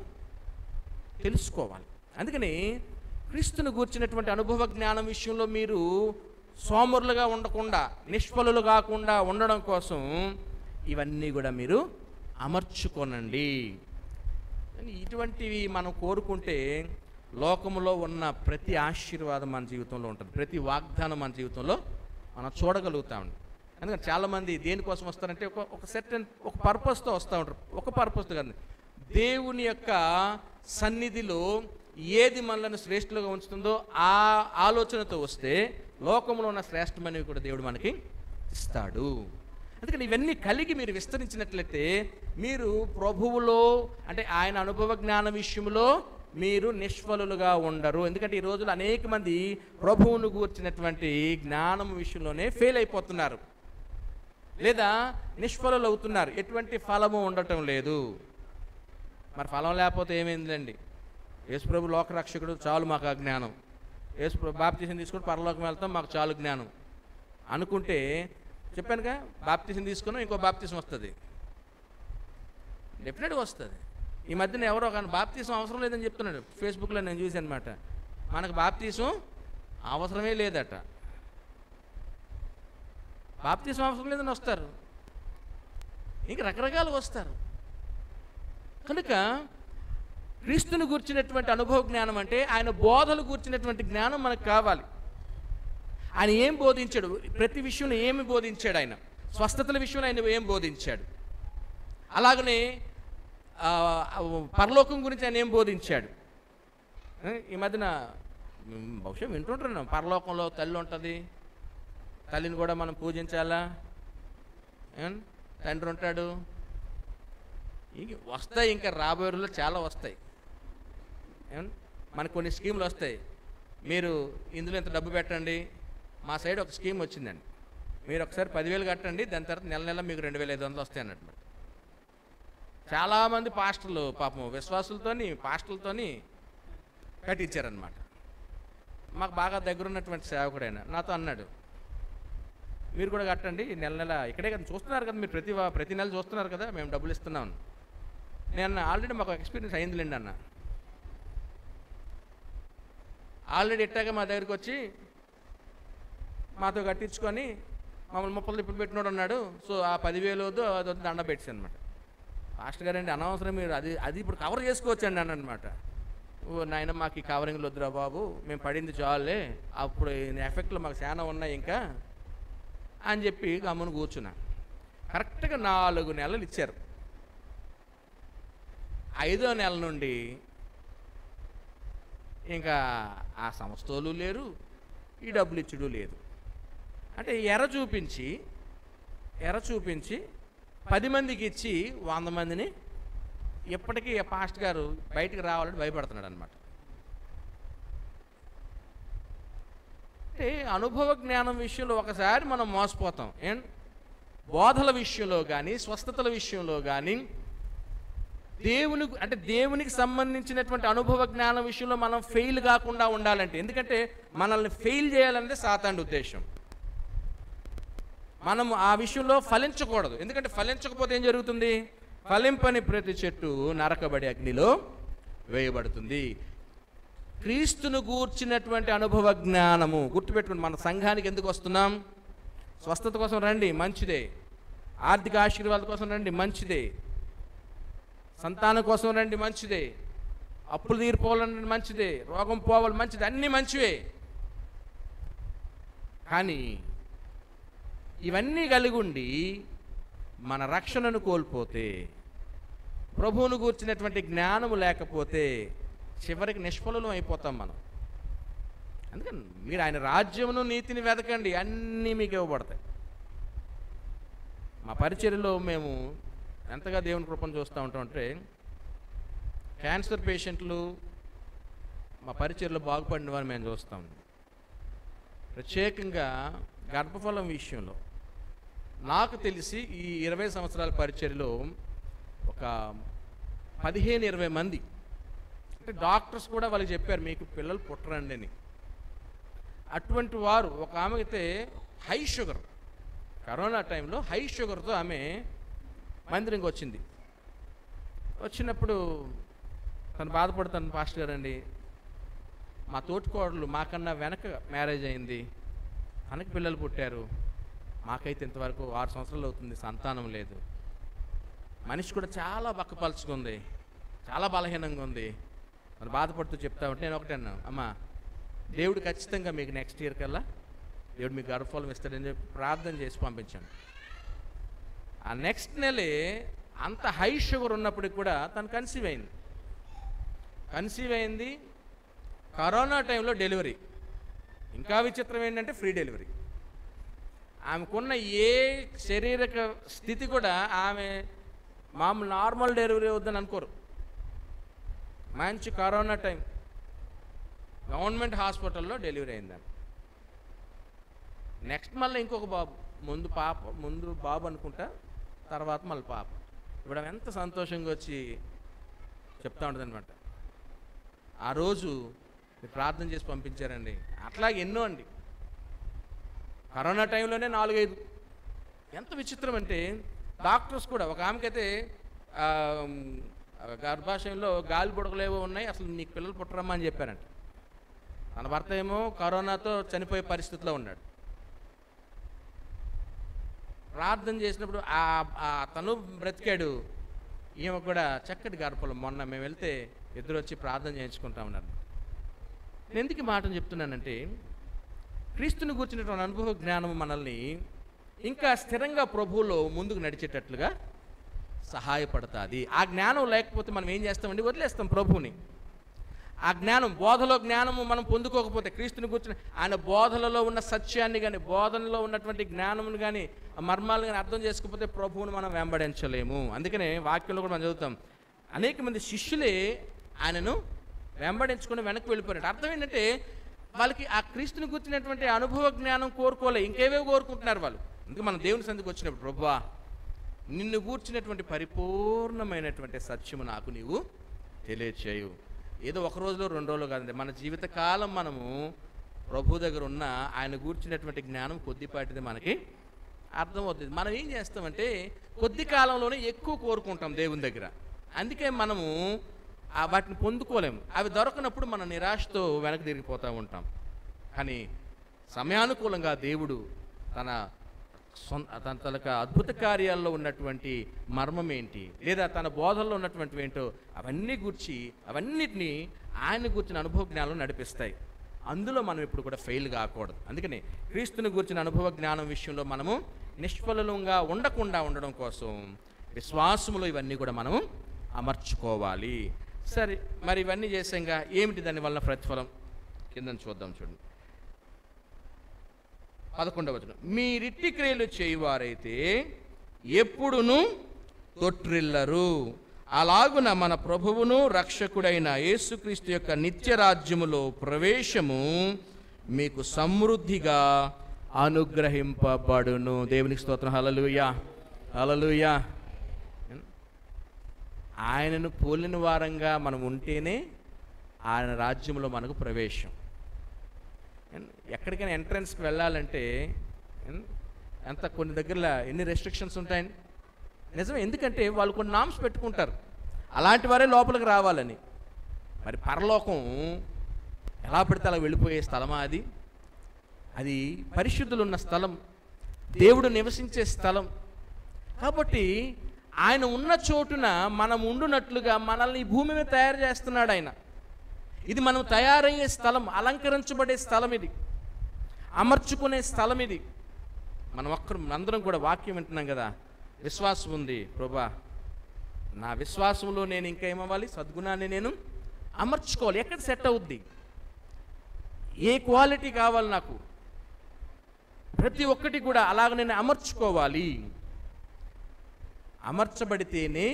తెలుసుకోవాలి. అందుకని క్రీస్తును గూర్చినటువంటి అనుభవ జ్ఞానం విషయంలో మీరు సోమరులుగా ఉండకుండా, నిష్ఫలులు కాకుండా ఉండడం కోసం ఇవన్నీ కూడా మీరు అమర్చుకోనండి. ఇటువంటివి మనం కోరుకుంటే లోకంలో ఉన్న ప్రతి ఆశీర్వాదం మన జీవితంలో ఉంటుంది, ప్రతి వాగ్దానం మన జీవితంలో మనం చూడగలుగుతామండి. అందుకని చాలామంది దేనికోసం వస్తారంటే ఒక సెర్టన్ ఒక పర్పస్తో వస్తూ ఉంటారు. ఒక పర్పస్తో కాదు, దేవుని యొక్క సన్నిధిలో ఏది మనల్ని శ్రేష్ఠులుగా ఉంచుతుందో ఆ ఆలోచనతో వస్తే లోకంలో ఉన్న శ్రేష్టమైనవి కూడా దేవుడు మనకి ఇస్తాడు. అందుకని ఇవన్నీ కలిగి మీరు విస్తరించినట్లయితే మీరు ప్రభువులో అంటే ఆయన అనుభవ జ్ఞాన విషయంలో మీరు నిష్ఫలులుగా ఉండరు. ఎందుకంటే ఈ రోజులు అనేక మంది ప్రభువును గూర్చినటువంటి జ్ఞానం విషయంలోనే ఫెయిల్ అయిపోతున్నారు, లేదా నిష్ఫలులు అవుతున్నారు. ఎటువంటి ఫలము ఉండటం లేదు. మరి ఫలం లేకపోతే ఏమైందండి? యేసుప్రభు లోకరక్షకుడు, చాలు మాకు ఆ జ్ఞానం. యేసుప్రభు బాప్తిసం తీసుకుని పరలోకం వెళ్తాం, మాకు చాలు జ్ఞానం అనుకుంటే, చెప్పానుగా, బాప్తిసం తీసుకున్నాం, ఇంకో బాప్తిసం వస్తుంది, డెఫినెట్గా వస్తుంది. ఈ మధ్యన ఎవరో కానీ బాప్తిసం అవసరం లేదని చెప్తున్నాడు, ఫేస్బుక్లో నేను చూసి అనమాట. మనకు బాప్తిసం అవసరమే లేదట, బాప్తిసం అవసరం లేదని వస్తారు, ఇంక రకరకాలుగా వస్తారు. కనుక క్రీస్తుని గూర్చినటువంటి అనుభవ జ్ఞానం అంటే ఆయన బోధలు గూర్చినటువంటి జ్ఞానం మనకు కావాలి. ఆయన ఏం బోధించాడు, ప్రతి విషయంలో ఏమి బోధించాడు, ఆయన స్వస్థతల విషయంలో ఆయన ఏం బోధించాడు, అలాగనే పరలోకం గురించి ఆయన ఏం బోధించాడు. ఈ మధ్యన బహుశా వింటుంటున్నాం, పరలోకంలో తల్లి ఉంటుంది, తల్లిని కూడా మనం పూజించాలా, తండ్రి ఉంటాడు, ఇంక వస్తాయి, ఇంకా రాబోయే రోజుల్లో చాలా వస్తాయి. మనకు కొన్ని స్కీములు వస్తాయి, మీరు ఇందులో ఇంత డబ్బు పెట్టండి. మా సైడ్ ఒక స్కీమ్ వచ్చిందండి, మీరు ఒకసారి 10,000 కట్టండి, దాని తర్వాత నెల నెల మీకు 2,500 వస్తాయి అన్నట్టు. చాలామంది పాస్టర్లు పాపం విశ్వాసులతోని పాస్టర్లతోని కట్టించారనమాట. మాకు బాగా దగ్గర ఉన్నటువంటి సేవకుడైనా నాతో అన్నాడు, మీరు కూడా కట్టండి నెల నెల, ఇక్కడే కదా చూస్తున్నారు కదా మీరు, ప్రతి నెల చూస్తున్నారు కదా మేము డబ్బులు ఇస్తున్నాం. నేను ఆల్రెడీ మాకు ఎక్స్పీరియన్స్ అయిందిలేండి అన్న. ఆల్రెడీ ఇట్టాగా మా దగ్గరికి వచ్చి మాతో కట్టించుకొని మమ్మల్ని 30 ఇప్పుడు పెట్టినోడు ఉన్నాడు. సో ఆ 10,000 వద్దు, అది వద్దు, దండ పెట్టాను అనమాట. పాస్టర్ గారండి అనవసరం, మీరు అది ఇప్పుడు కవర్ చేసుకోవచ్చండి అని అనమాట. ఓ నాయన మాకు ఈ కవరింగ్లు వద్దురా బాబు, మేము పడింది చాలే, అప్పుడు ఎఫెక్ట్లు మాకు చాలా ఉన్నాయి ఇంకా అని చెప్పి గమ్మున కూర్చున్నా. కరెక్ట్గా 4 నెలలు ఇచ్చారు. 5వ నెల నుండి ఇంకా ఆ సంస్థలు లేరు, ఈ డబ్బులు ఇచ్చుడు లేదు. అంటే ఎర చూపించి 10 మందికి ఇచ్చి 100 మందిని ఇప్పటికీ పాస్టర్ గారు బయటికి రావాలని భయపడుతున్నాడు అనమాట. అంటే అనుభవ జ్ఞానం విషయంలో ఒకసారి మనం మోసపోతాం. బోధల విషయంలో కానీ, స్వస్థతల విషయంలో కానీ, దేవునికి సంబంధించినటువంటి అనుభవ జ్ఞానం విషయంలో మనం ఫెయిల్ కాకుండా ఉండాలంటే, ఎందుకంటే మనల్ని ఫెయిల్ చేయాలంటే సాతానుడి ఉద్దేశం. మనం ఆ విషయంలో ఫలించకూడదు. ఎందుకంటే ఫలించకపోతే ఏం జరుగుతుంది? ఫలింపని ప్రతి చెట్టు నరకబడి అగ్నిలో వేయబడుతుంది. క్రీస్తును గూర్చినటువంటి అనుభవ జ్ఞానము గుర్తుపెట్టుకుని, మన సంఘానికి ఎందుకు వస్తున్నాం? స్వస్థత కోసం రండి, మంచిదే. ఆర్థిక ఆశీర్వాదం కోసం రండి, మంచిదే. సంతానం కోసం రండి, మంచిదే. అప్పులు తీరిపోవాలంటే మంచిదే. రోగం పోవాలి, మంచిదే. అన్నీ మంచివే. కానీ ఇవన్నీ కలిగి ఉండి మన రక్షణను కోల్పోతే, ప్రభువును గూర్చినటువంటి జ్ఞానము లేకపోతే చివరికి నిష్ఫలం అయిపోతాం మనం. అందుకని మీరు ఆయన రాజ్యమును నీతిని వెతకండి, అన్నీ మీకు ఇవ్వబడతాయి. మా పరిచర్యలో మేము ఎంతగా దేవుని కృపను చూస్తూ ఉంటామంటే, క్యాన్సర్ పేషెంట్లు మా పరిచర్యలో బాగుపడిన వారు మేము చూస్తాం. ప్రత్యేకంగా గర్భఫలం విషయంలో నాకు తెలిసి ఈ 20 సంవత్సరాల పరిచర్యలో ఒక 15-20 మంది, అంటే డాక్టర్స్ కూడా వాళ్ళకి చెప్పారు మీకు పిల్లలు పుట్టరండి అని. అటువంటి వారు, ఒక ఆమె అయితే హై షుగర్, కరోనా టైంలో హై షుగర్తో ఆమె మందిరంకి వచ్చింది. వచ్చినప్పుడు తను బాధపడుతాను, పాస్టర్ గారండి మా తోటికోడలు మాకన్నా వెనక మ్యారేజ్ అయింది, తనకి పిల్లలు పుట్టారు, మాకైతే ఇంతవరకు 6 సంవత్సరాలు అవుతుంది, సంతానం లేదు. మనిషి కూడా చాలా బక్కపలుచుకుంది, చాలా బలహీనంగా ఉంది. మరి బాధపడుతూ చెప్తా ఉంటే నేను ఒకటే అన్నాను, అమ్మా దేవుడు ఖచ్చితంగా మీకు నెక్స్ట్ ఇయర్ కల్లా దేవుడు మీకు గర్భఫలం ఇస్తాడని చెప్పి ప్రార్థన చేసి పంపించాను. ఆ నెక్స్ట్ నెలే అంత హై షుగర్ ఉన్నప్పటికి కూడా తను కన్సీవ్ అయింది. కరోనా టైంలో డెలివరీ. ఇంకా విచిత్రం ఏంటంటే ఫ్రీ డెలివరీ. ఆమెకున్న ఏ శారీరక స్థితి కూడా ఆమె మామూలు నార్మల్ డెలివరీ అవుద్దని అనుకోరు. మంచి కరోనా టైం గవర్నమెంట్ హాస్పిటల్లో డెలివరీ అయిందని. నెక్స్ట్ మళ్ళీ ఇంకొక బాబు, ముందు బాబు అనుకుంటా, తర్వాత మళ్ళీ పాప. ఇప్పుడు ఆమె ఎంత సంతోషంగా వచ్చి చెప్తా ఉంటుంది అనమాట, ఆ రోజు ప్రార్థన చేసి పంపించారండి. అట్లాగే ఎన్నో అండి. కరోనా టైంలోనే 4-5. ఎంత విచిత్రం అంటే డాక్టర్స్ కూడా, ఒక ఆమెకైతే గర్భాశయంలో గాలి బుడగలేవో ఉన్నాయి, అసలు నీకు పిల్లలు పుట్టరమ్మా అని చెప్పారంట. తన భర్త ఏమో కరోనాతో చనిపోయే పరిస్థితిలో ఉన్నాడు. ప్రార్థన చేసినప్పుడు తను బ్రతికాడు, ఈమె కూడా చక్కటి గర్భఫలం. మొన్న మేము వెళ్తే ఇద్దరు వచ్చి ప్రార్థన చేయించుకుంటా ఉన్నారు. నేను ఎందుకు ఈ మాటను చెప్తున్నానంటే, క్రీస్తుని గురించినటువంటి అనుభవ జ్ఞానం మనల్ని ఇంకా స్థిరంగా ప్రభువులో ముందుకు నడిచేటట్లుగా సహాయపడుతుంది. ఆ జ్ఞానం లేకపోతే మనం ఏం చేస్తామండి? వదిలేస్తాం ప్రభువుని. ఆ జ్ఞానం, బోధలో జ్ఞానము మనం పొందుకోకపోతే, క్రీస్తుని కూర్చుని ఆయన బోధలలో ఉన్న సత్యాన్ని కానీ, బోధనలో ఉన్నటువంటి జ్ఞానమును కానీ, మర్మాలను కానీ అర్థం చేసుకోకపోతే ప్రభువును మనం వెంబడించలేము. అందుకనే వాక్యంలో కూడా మనం చదువుతాం, అనేక మంది శిష్యులే ఆయనను వెంబడించుకుని వెనక్కి వెళ్ళిపోయినట్టు. అర్థం ఏంటంటే వాళ్ళకి ఆ క్రీస్తుని గుర్తినటువంటి అనుభవ జ్ఞానం కోరుకోలే, ఇంకేవో కోరుకుంటున్నారు వాళ్ళు. అందుకే మనం దేవుని సందుకు వచ్చినప్పుడు, ప్రభువా నిన్ను గూర్చినటువంటి పరిపూర్ణమైనటువంటి సత్యము నాకు నీవు తెలియచేయు. ఏదో ఒక రోజులో 2 రోజులు కాదండి, మన జీవితకాలం మనము ప్రభు దగ్గర ఉన్న ఆయన గూర్చినటువంటి జ్ఞానం కొద్దిపాటిది మనకి అర్థమవుతుంది. మనం ఏం చేస్తామంటే కొద్ది కాలంలోనే ఎక్కువ కోరుకుంటాం దేవుని దగ్గర. అందుకే మనము వాటిని పొందుకోలేము. అవి దొరకనప్పుడు మన నిరాశతో వెనక్కి తిరిగిపోతూ ఉంటాం. కానీ సమయానుకూలంగా దేవుడు తన తనక అద్భుత కార్యాల్లో ఉన్నటువంటి మర్మం ఏంటి, లేదా తన బోధనలో ఉన్నటువంటి ఏంటో అవన్నిటినీ ఆయన గూర్చిన అనుభవ జ్ఞానం నడిపిస్తాయి. అందులో మనం ఇప్పుడు కూడా ఫెయిల్ కాకూడదు. అందుకని క్రీస్తుని గూర్చిన అనుభవ జ్ఞానం విషయంలో మనము నిష్ఫలంగా ఉండకుండా ఉండడం కోసం విశ్వాసములో ఇవన్నీ కూడా మనము అమర్చుకోవాలి. సరే, మరి ఇవన్నీ చేసాంగా ఏమిటి దానివల్ల ప్రతిఫలం? కింద చూద్దాం, చూడండి 11వ వచనం. మీరిట్టి క్రియలు చేయువారైతే ఎప్పుడును తొట్రిల్లరు, అలాగున మన ప్రభువును రక్షకుడైన యేసుక్రీస్తు యొక్క నిత్య రాజ్యములో ప్రవేశము మీకు సమృద్ధిగా అనుగ్రహింపబడును. దేవునికి స్తోత్రం. హల్లెలూయా, హల్లెలూయా. ఆయనను పోలిన వారంగా మనం ఉంటేనే ఆయన రాజ్యంలో మనకు ప్రవేశం. ఎక్కడికైనా ఎంట్రన్స్కి వెళ్ళాలంటే కొన్ని దగ్గర ఎన్ని రెస్ట్రిక్షన్స్ ఉంటాయండి. నిజమే, ఎందుకంటే వాళ్ళు కొన్ని నామ్స్ పెట్టుకుంటారు, అలాంటి వారే లోపలికి రావాలని. మరి పరలోకం ఎలా పడితే అలా వెళ్ళిపోయే స్థలమా అది? అది పరిశుద్ధులు ఉన్న స్థలం, దేవుడు నివసించే స్థలం. కాబట్టి ఆయన ఉన్న చోటున మనం ఉండునట్లుగా మనల్ని ఈ భూమి మీద తయారు చేస్తున్నాడు ఆయన. ఇది మనం తయారయ్యే స్థలం, అలంకరించబడే స్థలం, ఇది అమర్చుకునే స్థలం. ఇది మనం అందరం కూడా వాక్యం వింటున్నాం కదా, విశ్వాసం ఉంది ప్రభువా, నా విశ్వాసంలో నేను ఇంకా ఏమవ్వాలి, సద్గుణాన్ని నేను అమర్చుకోవాలి. ఎక్కడ సెట్ అవుద్ది, ఏ క్వాలిటీ కావాలి నాకు, ప్రతి ఒక్కటి కూడా అలాగ నేను అమర్చుకోవాలి. అమర్చబడితేనే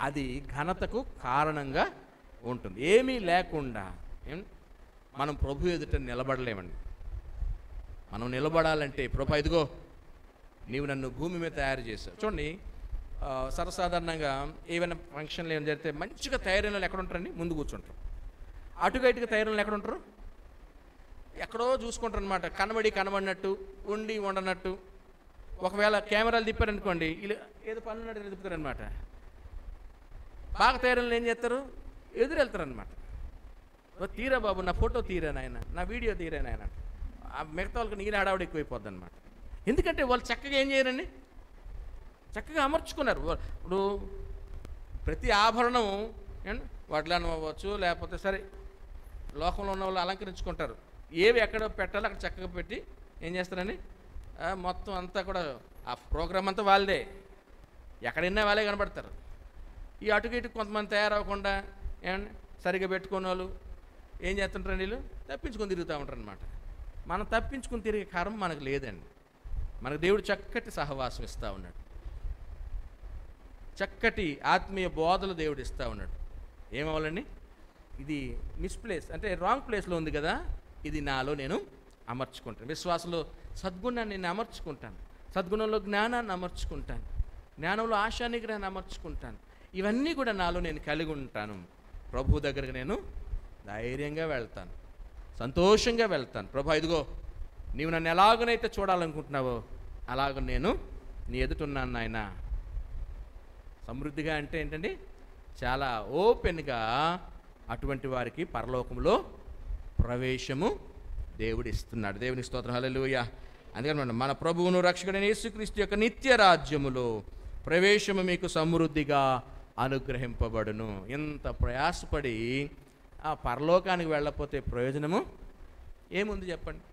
అది ఘనతకు కారణంగా ఉంటుంది. ఏమీ లేకుండా మనం ప్రభు ఎదుట నిలబడలేమండి. మనం నిలబడాలంటే, ప్రభు ఇదిగో నీవు నన్ను భూమి మీద తయారు చేశావు. చూడండి, సర్వసాధారణంగా ఏమైనా ఫంక్షన్లు ఏమైనా జరిగితే మంచిగా తయారైన వాళ్ళు ఎక్కడ ఉంటారండి? ముందు కూర్చుంటారు. అటుగా ఇటుగా తయారైన వాళ్ళు ఎక్కడ ఉంటారు? ఎక్కడో చూసుకుంటారు అనమాట. కనబడినట్టు, ఉండనట్టు. ఒకవేళ కెమెరాలు తిప్పారనుకోండి, వీళ్ళు ఏదో పనులు ఉన్నట్టు తిప్పుతారనమాట. బాగా తయారైన ఏం చేస్తారు? ఎదురు వెళ్తారనమాట. తీరా బాబు, నా ఫోటో తీరా నాయన, నా వీడియో తీరా నాయన. ఆ మిగతా వాళ్ళకి నీరు హడావుడి ఎక్కువైపోద్ది అనమాట. ఎందుకంటే వాళ్ళు చక్కగా ఏం చేయరండి, చక్కగా అమర్చుకున్నారు. ఇప్పుడు ప్రతి ఆభరణం వడ్లను అవ్వచ్చు, లేకపోతే సరే లోకంలో ఉన్న వాళ్ళు అలంకరించుకుంటారు. ఏవి ఎక్కడ పెట్టాలో అక్కడ చక్కగా పెట్టి ఏం చేస్తారని మొత్తం అంతా కూడా ఆ ప్రోగ్రామ్ అంతా వాళ్ళదే, ఎక్కడైనా వాళ్ళే కనబడతారు. ఈ అటుకు ఇటు కొంతమంది తయారవ్వకుండా సరిగ్గా పెట్టుకునే వాళ్ళు ఏం చేస్తుంటారు, వీళ్ళు తప్పించుకొని తిరుగుతూ ఉంటారు అనమాట. మనం తప్పించుకుని తిరిగే కర్మ మనకు లేదండి. మనకు దేవుడు చక్కటి సహవాసం ఇస్తూ ఉన్నాడు, చక్కటి ఆత్మీయ బోధలు దేవుడు ఇస్తూ ఉన్నాడు. ఏమవ్వాలండి, ఇది మిస్ప్లేస్ అంటే రాంగ్ ప్లేస్లో ఉంది కదా, ఇది నాలో నేను అమర్చుకుంటాను. విశ్వాసంలో సద్గుణాన్ని నేను అమర్చుకుంటాను, సద్గుణంలో జ్ఞానాన్ని అమర్చుకుంటాను, జ్ఞానంలో ఆశా నిగ్రహాన్ని అమర్చుకుంటాను. ఇవన్నీ కూడా నాలో నేను కలిగి ఉంటాను. ప్రభు దగ్గరికి నేను ధైర్యంగా వెళ్తాను, సంతోషంగా వెళ్తాను. ప్రభు ఇదిగో నీవు నన్ను ఎలాగనైతే చూడాలనుకుంటున్నావో అలాగ నేను నీ ఎదుటున్నాను నాయన. సమృద్ధిగా అంటే ఏంటండి, చాలా ఓపెన్గా అటువంటి వారికి పరలోకంలో ప్రవేశము దేవుడు ఇస్తున్నాడు. దేవుని స్తోత్రం, హల్లెలూయా. అందుకని మన ప్రభువును రక్షకుడైన యేసుక్రీస్తు యొక్క నిత్య రాజ్యములో ప్రవేశము మీకు సమృద్ధిగా అనుగ్రహింపబడును. ఇంత ప్రయాసపడి ఆ పరలోకానికి వెళ్ళకపోతే ప్రయోజనము ఏముంది చెప్పండి.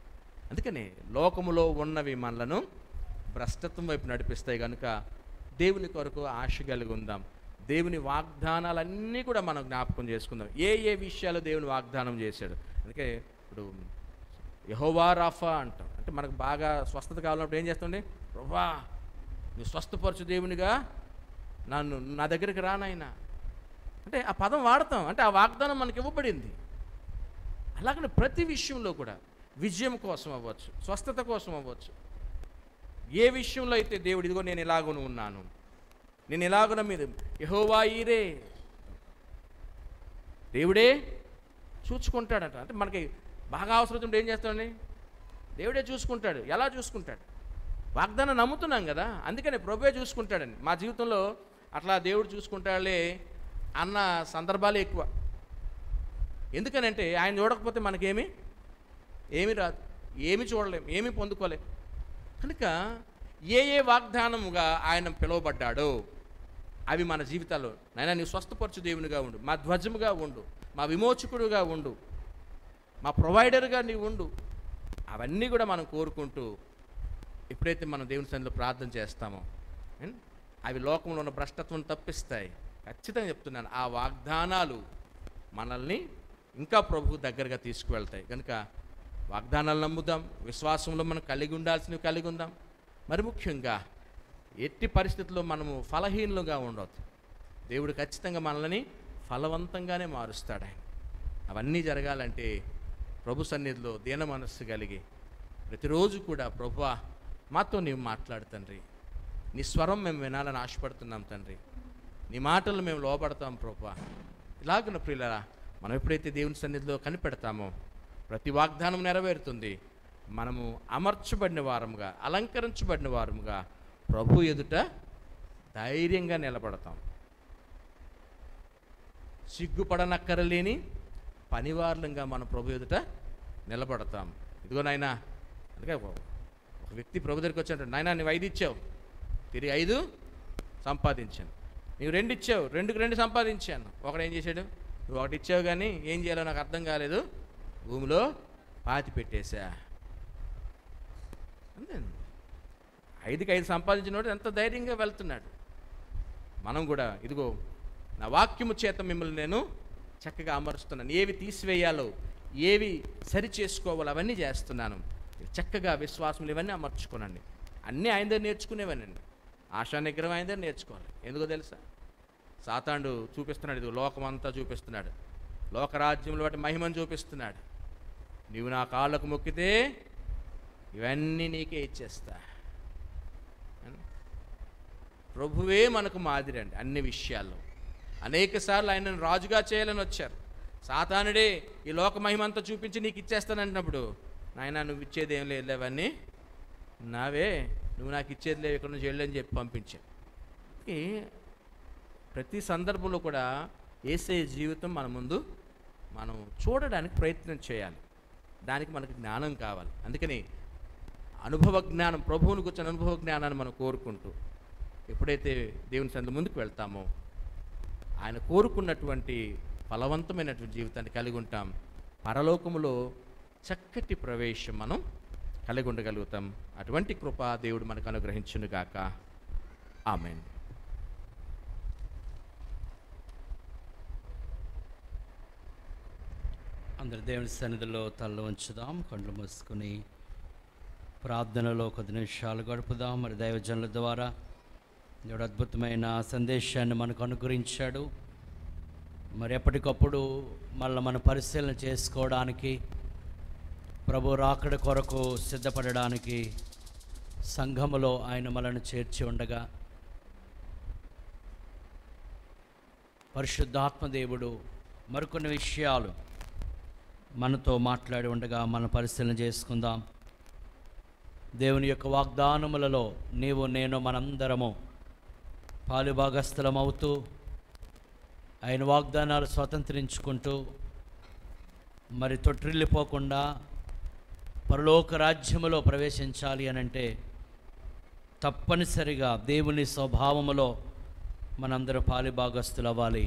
అందుకని లోకములో ఉన్నవి మనలను భ్రష్టత్వం వైపు నడిపిస్తాయి కనుక దేవుని కొరకు ఆశ కలిగి ఉందాం. దేవుని వాగ్దానాలన్నీ కూడా మనం జ్ఞాపకం చేసుకుందాం. ఏ ఏ విషయాలు దేవుని వాగ్దానం చేశాడు. అందుకే ఇప్పుడు యెహోవా రాఫా అంటాం, అంటే మనకు బాగా స్వస్థత కావాలన్నప్పుడు ఏం చేస్తుండే, ప్రభువా నువ్వు స్వస్థపరచు దేవునిగా నా దగ్గరికి రానాయనా, అంటే ఆ పదం వాడతాం, అంటే ఆ వాగ్దానం మనకి ఇవ్వబడింది. అలాగనే ప్రతి విషయంలో కూడా విజయం కోసం అవ్వచ్చు, స్వస్థత కోసం అవ్వచ్చు, ఏ విషయంలో అయితే దేవుడు ఇదిగో నేను ఇలాగను ఉన్నాను, నేను ఇలాగున మీరు యెహోవా ఈరే, దేవుడే చూసుకుంటాడట. అంటే మనకి బాగా అవసరం ఉంటే ఏం చేస్తాడండి? దేవుడే చూసుకుంటాడు. ఎలా చూసుకుంటాడు? వాగ్దానం నమ్ముతున్నాం కదా, అందుకని ప్రభువే చూసుకుంటాడండి. మా జీవితంలో అట్లా దేవుడు చూసుకుంటాడులే అన్న సందర్భాలే ఎక్కువ. ఎందుకనంటే ఆయన చూడకపోతే ఏమీ రాదు, ఏమీ చూడలేం, ఏమీ పొందుకోలేం. కనుక ఏ వాగ్దానముగా ఆయన పిలువబడ్డాడో అవి మన జీవితాల్లో, నాయనా నీవు స్వస్థపరచు దేవునిగా ఉండు, మా ధ్వజముగా ఉండు, మా విమోచకుడుగా ఉండు, మా ప్రొవైడర్గా నీవు ఉండు, అవన్నీ కూడా మనం కోరుకుంటూ ఎప్పుడైతే మనం దేవుని సన్నిధిలో ప్రార్థన చేస్తామో అవి లోకంలో ఉన్న భ్రష్టత్వం తప్పిస్తాయి. ఖచ్చితంగా చెప్తున్నాను, ఆ వాగ్దానాలు మనల్ని ఇంకా ప్రభువు దగ్గరగా తీసుకువెళ్తాయి. కనుక వాగ్దానాలు నమ్ముదాం, విశ్వాసంలో మనం కలిగి ఉండాల్సినవి కలిగి ఉందాం. మరి ముఖ్యంగా ఎట్టి పరిస్థితుల్లో మనము ఫలహీనులుగా ఉండవద్దు. దేవుడు ఖచ్చితంగా మనల్ని ఫలవంతంగానే మారుస్తాడు ఆయన. అవన్నీ జరగాలంటే ప్రభు సన్నిధిలో దీన మనస్సు కలిగి ప్రతిరోజు కూడా ప్రభువా మాతో నీవు మాట్లాడు తండ్రి, నీ స్వరం మేము వినాలని ఆశపడుతున్నాం తండ్రి, నీ మాటలు మేము లోపడతాం ప్రభువా. ఇలాగున్న ప్రియులరా, మనం ఎప్పుడైతే దేవుని సన్నిధిలో కనిపెడతామో ప్రతి వాగ్దానం నెరవేరుతుంది. మనము అమర్చబడిన వారముగా, అలంకరించబడిన వారముగా ప్రభు ఎదుట ధైర్యంగా నిలబడతాం. సిగ్గుపడనక్కరలేని పనివార్లంగా మనం ప్రభు ఎదుట నిలబడతాం. ఇదిగో నాయనా, అందుకే ఒక వ్యక్తి ప్రభు దగ్గరికి వచ్చాడు, నాయనా నువ్వు 5 ఇచ్చావు, తిరిగి 5 సంపాదించాను. నీవు 2 ఇచ్చావు, 2కి 2 సంపాదించాను. ఒకడు ఏం చేశాడు, నువ్వు 1 ఇచ్చావు కానీ ఏం చేయాలో నాకు అర్థం కాలేదు, భూమిలో పాతి పెట్టేశా. అంతే, 5కి 5 సంపాదించినోడు ఎంత ధైర్యంగా వెళ్తున్నాడు. మనం కూడా ఇదిగో నా వాక్యము చేత మిమ్మల్ని నేను చక్కగా అమరుస్తున్నాను, ఏవి తీసివేయాలో ఏవి సరి చేసుకోవాలో అవన్నీ చేస్తున్నాను. చక్కగా విశ్వాసములు ఇవన్నీ అమర్చుకోనండి. అన్నీ ఆయన దగ్గర నేర్చుకునేవనండి. ఆశా నిగ్రహం ఆయన దగ్గర నేర్చుకోవాలి. ఎందుకో తెలుసా, సాతానుడు చూపిస్తున్నాడు, ఇది లోకమంతా చూపిస్తున్నాడు, లోకరాజ్యంలో వాటి మహిమను చూపిస్తున్నాడు. నీవు నా కాళ్ళకు మొక్కితే ఇవన్నీ నీకే ఇచ్చేస్తా. ప్రభువే మనకు మాదిరి అండి అన్ని విషయాల్లో. అనేక సార్లు ఆయనను రాజుగా చేయాలని వచ్చారు. సాతానుడే ఈ లోక మహిమంతా చూపించి నీకు ఇచ్చేస్తానంటున్నప్పుడు, నాయనా నువ్వు ఇచ్చేది ఏం లేదు, అవన్నీ నావే, నువ్వు నాకు ఇచ్చేది లేవు, ఇక్కడ నుంచి వెళ్ళని చెప్పి పంపించాను. ప్రతి సందర్భంలో కూడా యేసయ్య జీవితం మన ముందు మనం చూడడానికి ప్రయత్నం చేయాలి. దానికి మనకు జ్ఞానం కావాలి. అందుకని అనుభవ జ్ఞానం, ప్రభువుని కూర్చొని అనుభవ జ్ఞానాన్ని మనం కోరుకుంటూ ఎప్పుడైతే దేవుని సన్నిధి ముందుకు వెళ్తామో ఆయన కోరుకున్నటువంటి ఫలవంతమైనటువంటి జీవితాన్ని కలిగి ఉంటాం. పరలోకములో చక్కటి ప్రవేశం మనం కలిగి ఉండగలుగుతాం. అటువంటి కృప దేవుడు మనకు అనుగ్రహించునుగాక. ఆమేన్. అందరు దేవుని సన్నిధిలో తల ఉంచుదాం, కళ్ళు మూసుకుని ప్రార్థనలో కొద్ది నిమిషాలు గడుపుదాం. మరి దైవజనుల ద్వారా దేవుడు అద్భుతమైన సందేశాన్ని మనకు అనుగ్రహించాడు. మరి ఎప్పటికప్పుడు మళ్ళీ మన పరిశీలన చేసుకోవడానికి, ప్రభు రాకడ కొరకు సిద్ధపడడానికి సంఘములో ఆయన మనల్ని చేర్చి ఉండగా పరిశుద్ధాత్మ దేవుడు మరికొన్ని విషయాలు మనతో మాట్లాడి ఉండగా మనం పరిశీలన చేసుకుందాం. దేవుని యొక్క వాగ్దానములలో నీవు నేను మనందరము పాలుభాగస్థలమవుతూ ఆయన వాగ్దానాలు స్వతంత్రించుకుంటూ మరి తొట్టిల్లిపోకుండా పరలోక రాజ్యములో ప్రవేశించాలి అనంటే తప్పనిసరిగా దేవుని స్వభావములో మనందరూ పాలుభాగస్థులు అవ్వాలి.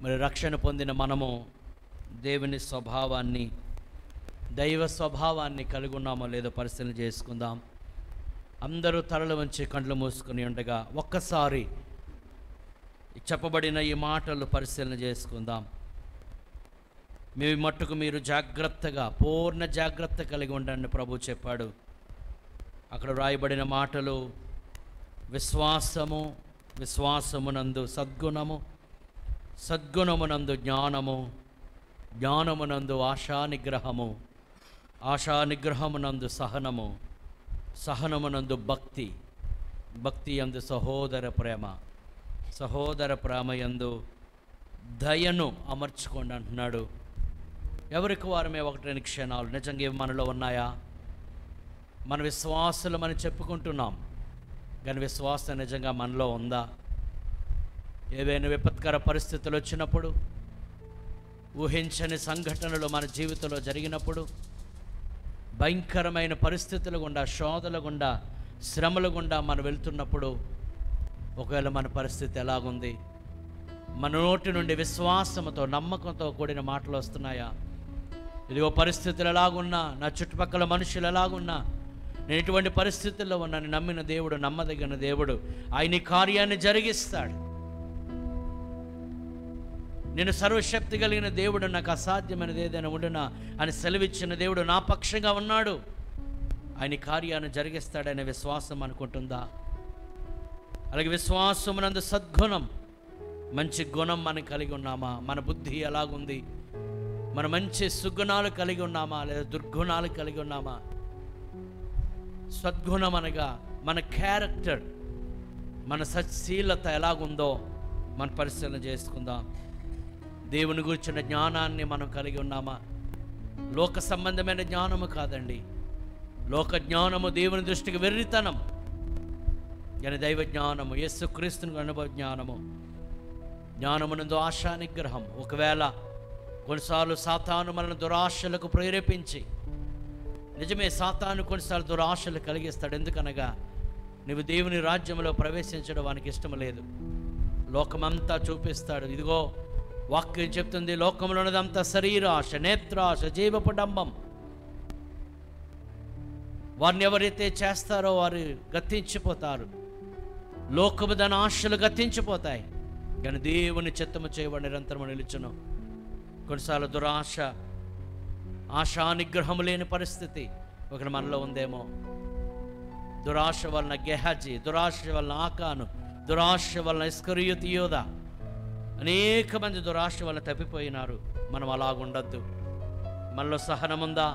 మరి రక్షణ పొందిన మనము దేవుని స్వభావాన్ని, దైవ స్వభావాన్ని కలిగి ఉన్నామో లేదో పరిశీలన చేసుకుందాం. అందరూ తలలు వంచి కండ్లు మూసుకుని ఉండగా ఒక్కసారి చెప్పబడిన ఈ మాటలు పరిశీలన చేసుకుందాం. మీ మట్టుకు మీరు జాగ్రత్తగా, పూర్ణ జాగ్రత్త కలిగి ఉండండి ప్రభు చెప్పాడు. అక్కడ రాయబడిన మాటలు విశ్వాసము, విశ్వాసమునందు సద్గుణము, సద్గుణమునందు జ్ఞానము, జ్ఞానమునందు ఆశానిగ్రహము, ఆశానిగ్రహమునందు సహనము, సహనమునందు భక్తి, భక్తి యందు సహోదర ప్రేమ, సహోదర ప్రేమ యందు దయను అమర్చుకోండి అంటున్నాడు. ఎవరికి వారమే 1-2 క్షణాలు నిజంగా ఇవి మనలో ఉన్నాయా? మన విశ్వాసులమని చెప్పుకుంటున్నాం, కానీ విశ్వాసం నిజంగా మనలో ఉందా? ఏవైనా విపత్కర పరిస్థితులు వచ్చినప్పుడు, ఊహించని సంఘటనలు మన జీవితంలో జరిగినప్పుడు, భయంకరమైన పరిస్థితుల గుండా, శోధల గుండా, శ్రమల గుండా మనం వెళ్తున్నప్పుడు ఒకవేళ మన పరిస్థితి ఎలాగుంది? మన నోటి నుండి విశ్వాసంతో, నమ్మకంతో కూడిన మాటలు వస్తున్నాయా? ఇదిగో పరిస్థితులు ఎలాగున్నా, నా చుట్టుపక్కల మనుషులు ఎలాగున్నా, నేను ఎటువంటి పరిస్థితుల్లో ఉన్నా, నేను నమ్మిన దేవుడు, నమ్మదగిన దేవుడు, ఆయన ఈ కార్యాన్ని జరిగిస్తాడు. నేను సర్వశక్తి కలిగిన దేవుడు, నాకు అసాధ్యమైనది ఏదైనా ఉండునా అని సెలవిచ్చిన దేవుడు నా పక్షంగా ఉన్నాడు, ఆయన కార్యాన్ని జరిగిస్తాడనే విశ్వాసం అనుకుంటుందా? అలాగే విశ్వాసమునందు సద్గుణం, మంచి గుణం మనం కలిగి ఉన్నామా? మన బుద్ధి ఎలాగుంది? మన మంచి సుగుణాలు కలిగి ఉన్నామా లేదా దుర్గుణాలు కలిగి ఉన్నామా? సద్గుణం అనగా మన క్యారెక్టర్, మన సత్శీలత ఎలాగుందో మన పరిశీలన చేసుకుందాం. దేవుని గురించిన జ్ఞానాన్ని మనం కలిగి ఉన్నామా? లోక సంబంధమైన జ్ఞానము కాదండి. లోక జ్ఞానము దేవుని దృష్టికి వెర్రితనం, కానీ దైవ జ్ఞానము, యేసుక్రీస్తుని అనుభవ జ్ఞానము, జ్ఞానమునందు ఆశానిగ్రహం. ఒకవేళ కొన్నిసార్లు సాతాను మనల్ని దురాశలకు ప్రేరేపించి, నిజమే సాతాను కొన్నిసార్లు దురాశలు కలిగిస్తాడు. ఎందుకనగా నువ్వు దేవుని రాజ్యంలో ప్రవేశించడం వానికి ఇష్టం లేదు. లోకమంతా చూపిస్తాడు. ఇదిగో వాక్యం చెప్తుంది, లోకంలో ఉన్నదంతా శరీరాశ, నేత్రాశ, జీవపు డంబం. వారిని ఎవరైతే చేస్తారో వారు గతించిపోతారు. లోకము దాని ఆశలు గతించిపోతాయి, కానీ దేవుని చిత్తము చేయబడి నిరంతరము నిలుచును. కొన్నిసార్లు దురాశ, ఆశానిగ్రహము లేని పరిస్థితి ఒకటి మనలో ఉందేమో. దురాశ వలన గెహజీ, దురాశ వలన ఆకాను, దురాశ వలన ఇస్కరియోతు యోధా, అనేక మంది దురాశ వలన తప్పిపోయినారు. మనం అలాగుండద్దు. మనలో సహనముందా?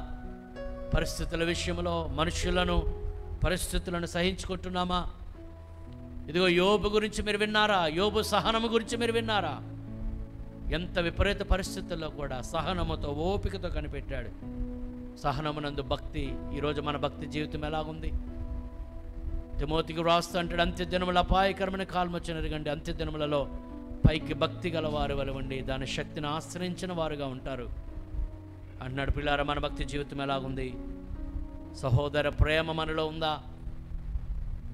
పరిస్థితుల విషయంలో మనుషులను, పరిస్థితులను సహించుకుంటున్నామా? ఇదిగో యోబు గురించి మీరు విన్నారా? యోబు సహనము గురించి మీరు విన్నారా? ఎంత విపరీత పరిస్థితుల్లో కూడా సహనముతో, ఓపికతో కనిపెట్టాడు. సహనమునందు భక్తి. ఈరోజు మన భక్తి జీవితం ఎలాగుంది? తిమోతికి వ్రాస్తూ అంటాడు, అంత్య దినముల అపాయకరమైన కాలం వచ్చిన ఎరగండి. అంత్య దినములలో పైకి భక్తి గల వారు వలవండి, దాని శక్తిని ఆశ్రయించిన వారుగా ఉంటారు అంటున్నాడు. పిల్లారా, మన భక్తి జీవితం ఎలాగుంది? సహోదర ప్రేమ మనలో ఉందా?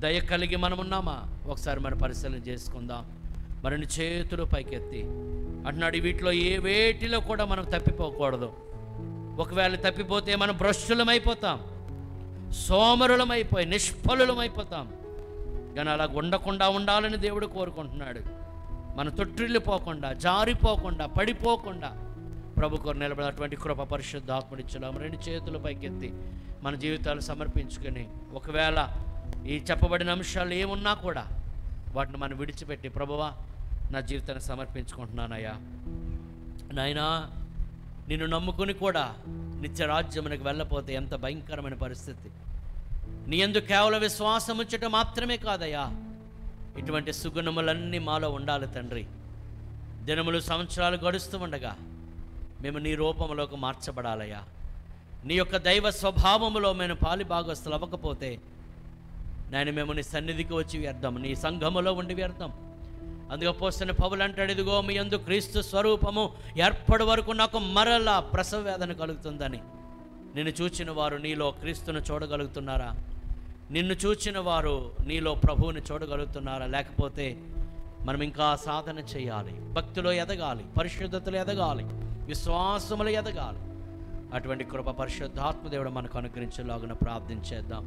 దయ కలిగి మనం ఉన్నామా? ఒకసారి మన పరిశీలన చేసుకుందాం. మరిన్ని చేతులు పైకెత్తి అంటున్నాడు, వీటిలో ఏ వేటిలో కూడా మనం తప్పిపోకూడదు. ఒకవేళ తప్పిపోతే మనం భ్రష్టులమైపోతాం, సోమరులమైపోయి నిష్ఫలులమైపోతాం. కానీ అలా ఉండకుండా ఉండాలని దేవుడు కోరుకుంటున్నాడు. మన తొట్టిల్లిపోకుండా, జారిపోకుండా, పడిపోకుండా ప్రభు కొరకు నిలబడినటువంటి కృప పరిశుద్ధాత్ముడిచ్చులాం. 2 చేతులు పైకెత్తి మన జీవితాలు సమర్పించుకొని, ఒకవేళ ఈ చెప్పబడిన అంశాలు ఏమున్నా కూడా వాటిని మనం విడిచిపెట్టి, ప్రభువా నా జీవితాన్ని సమర్పించుకుంటున్నానయ్యా, నాయనా నిన్ను నమ్ముకుని కూడా నిత్య రాజ్యమునకు వెళ్ళపోతే ఎంత భయంకరమైన పరిస్థితి. నీ యందు కేవలం విశ్వాసం ఉంచటం మాత్రమే కాదయ్యా, ఇటువంటి సుగుణములన్నీ మాలో ఉండాలి తండ్రి. దినములు, సంవత్సరాలు గడుస్తూ ఉండగా మేము నీ రూపంలోకి మార్చబడాలయ్యా. నీ యొక్క దైవ స్వభావములో మేము పాలిభాగస్తులు అవ్వకపోతే నేను మేము నీ సన్నిధికి వచ్చి వ్యర్థం, నీ సంఘములో ఉండి వ్యర్థం. అందుకే అపోస్తలుడైన పౌలు అంటాడు, ఇదిగో మీ యందు క్రీస్తు స్వరూపము ఏర్పడి వరకు నాకు మరలా ప్రసవ వేదన కలుగుతుందని. నిన్ను చూచిన వారు నీలో క్రీస్తును చూడగలుగుతున్నారా? నిన్ను చూచిన వారు నీలో ప్రభువుని చూడగలుగుతున్నారా? లేకపోతే మనం ఇంకా సాధన చేయాలి, భక్తిలో ఎదగాలి, పరిశుద్ధతలో ఎదగాలి, విశ్వాసములో ఎదగాలి. అటువంటి కృప పరిశుద్ధాత్మదేవుడు మనకు అనుగ్రహించేలాగున ప్రార్థించేద్దాం.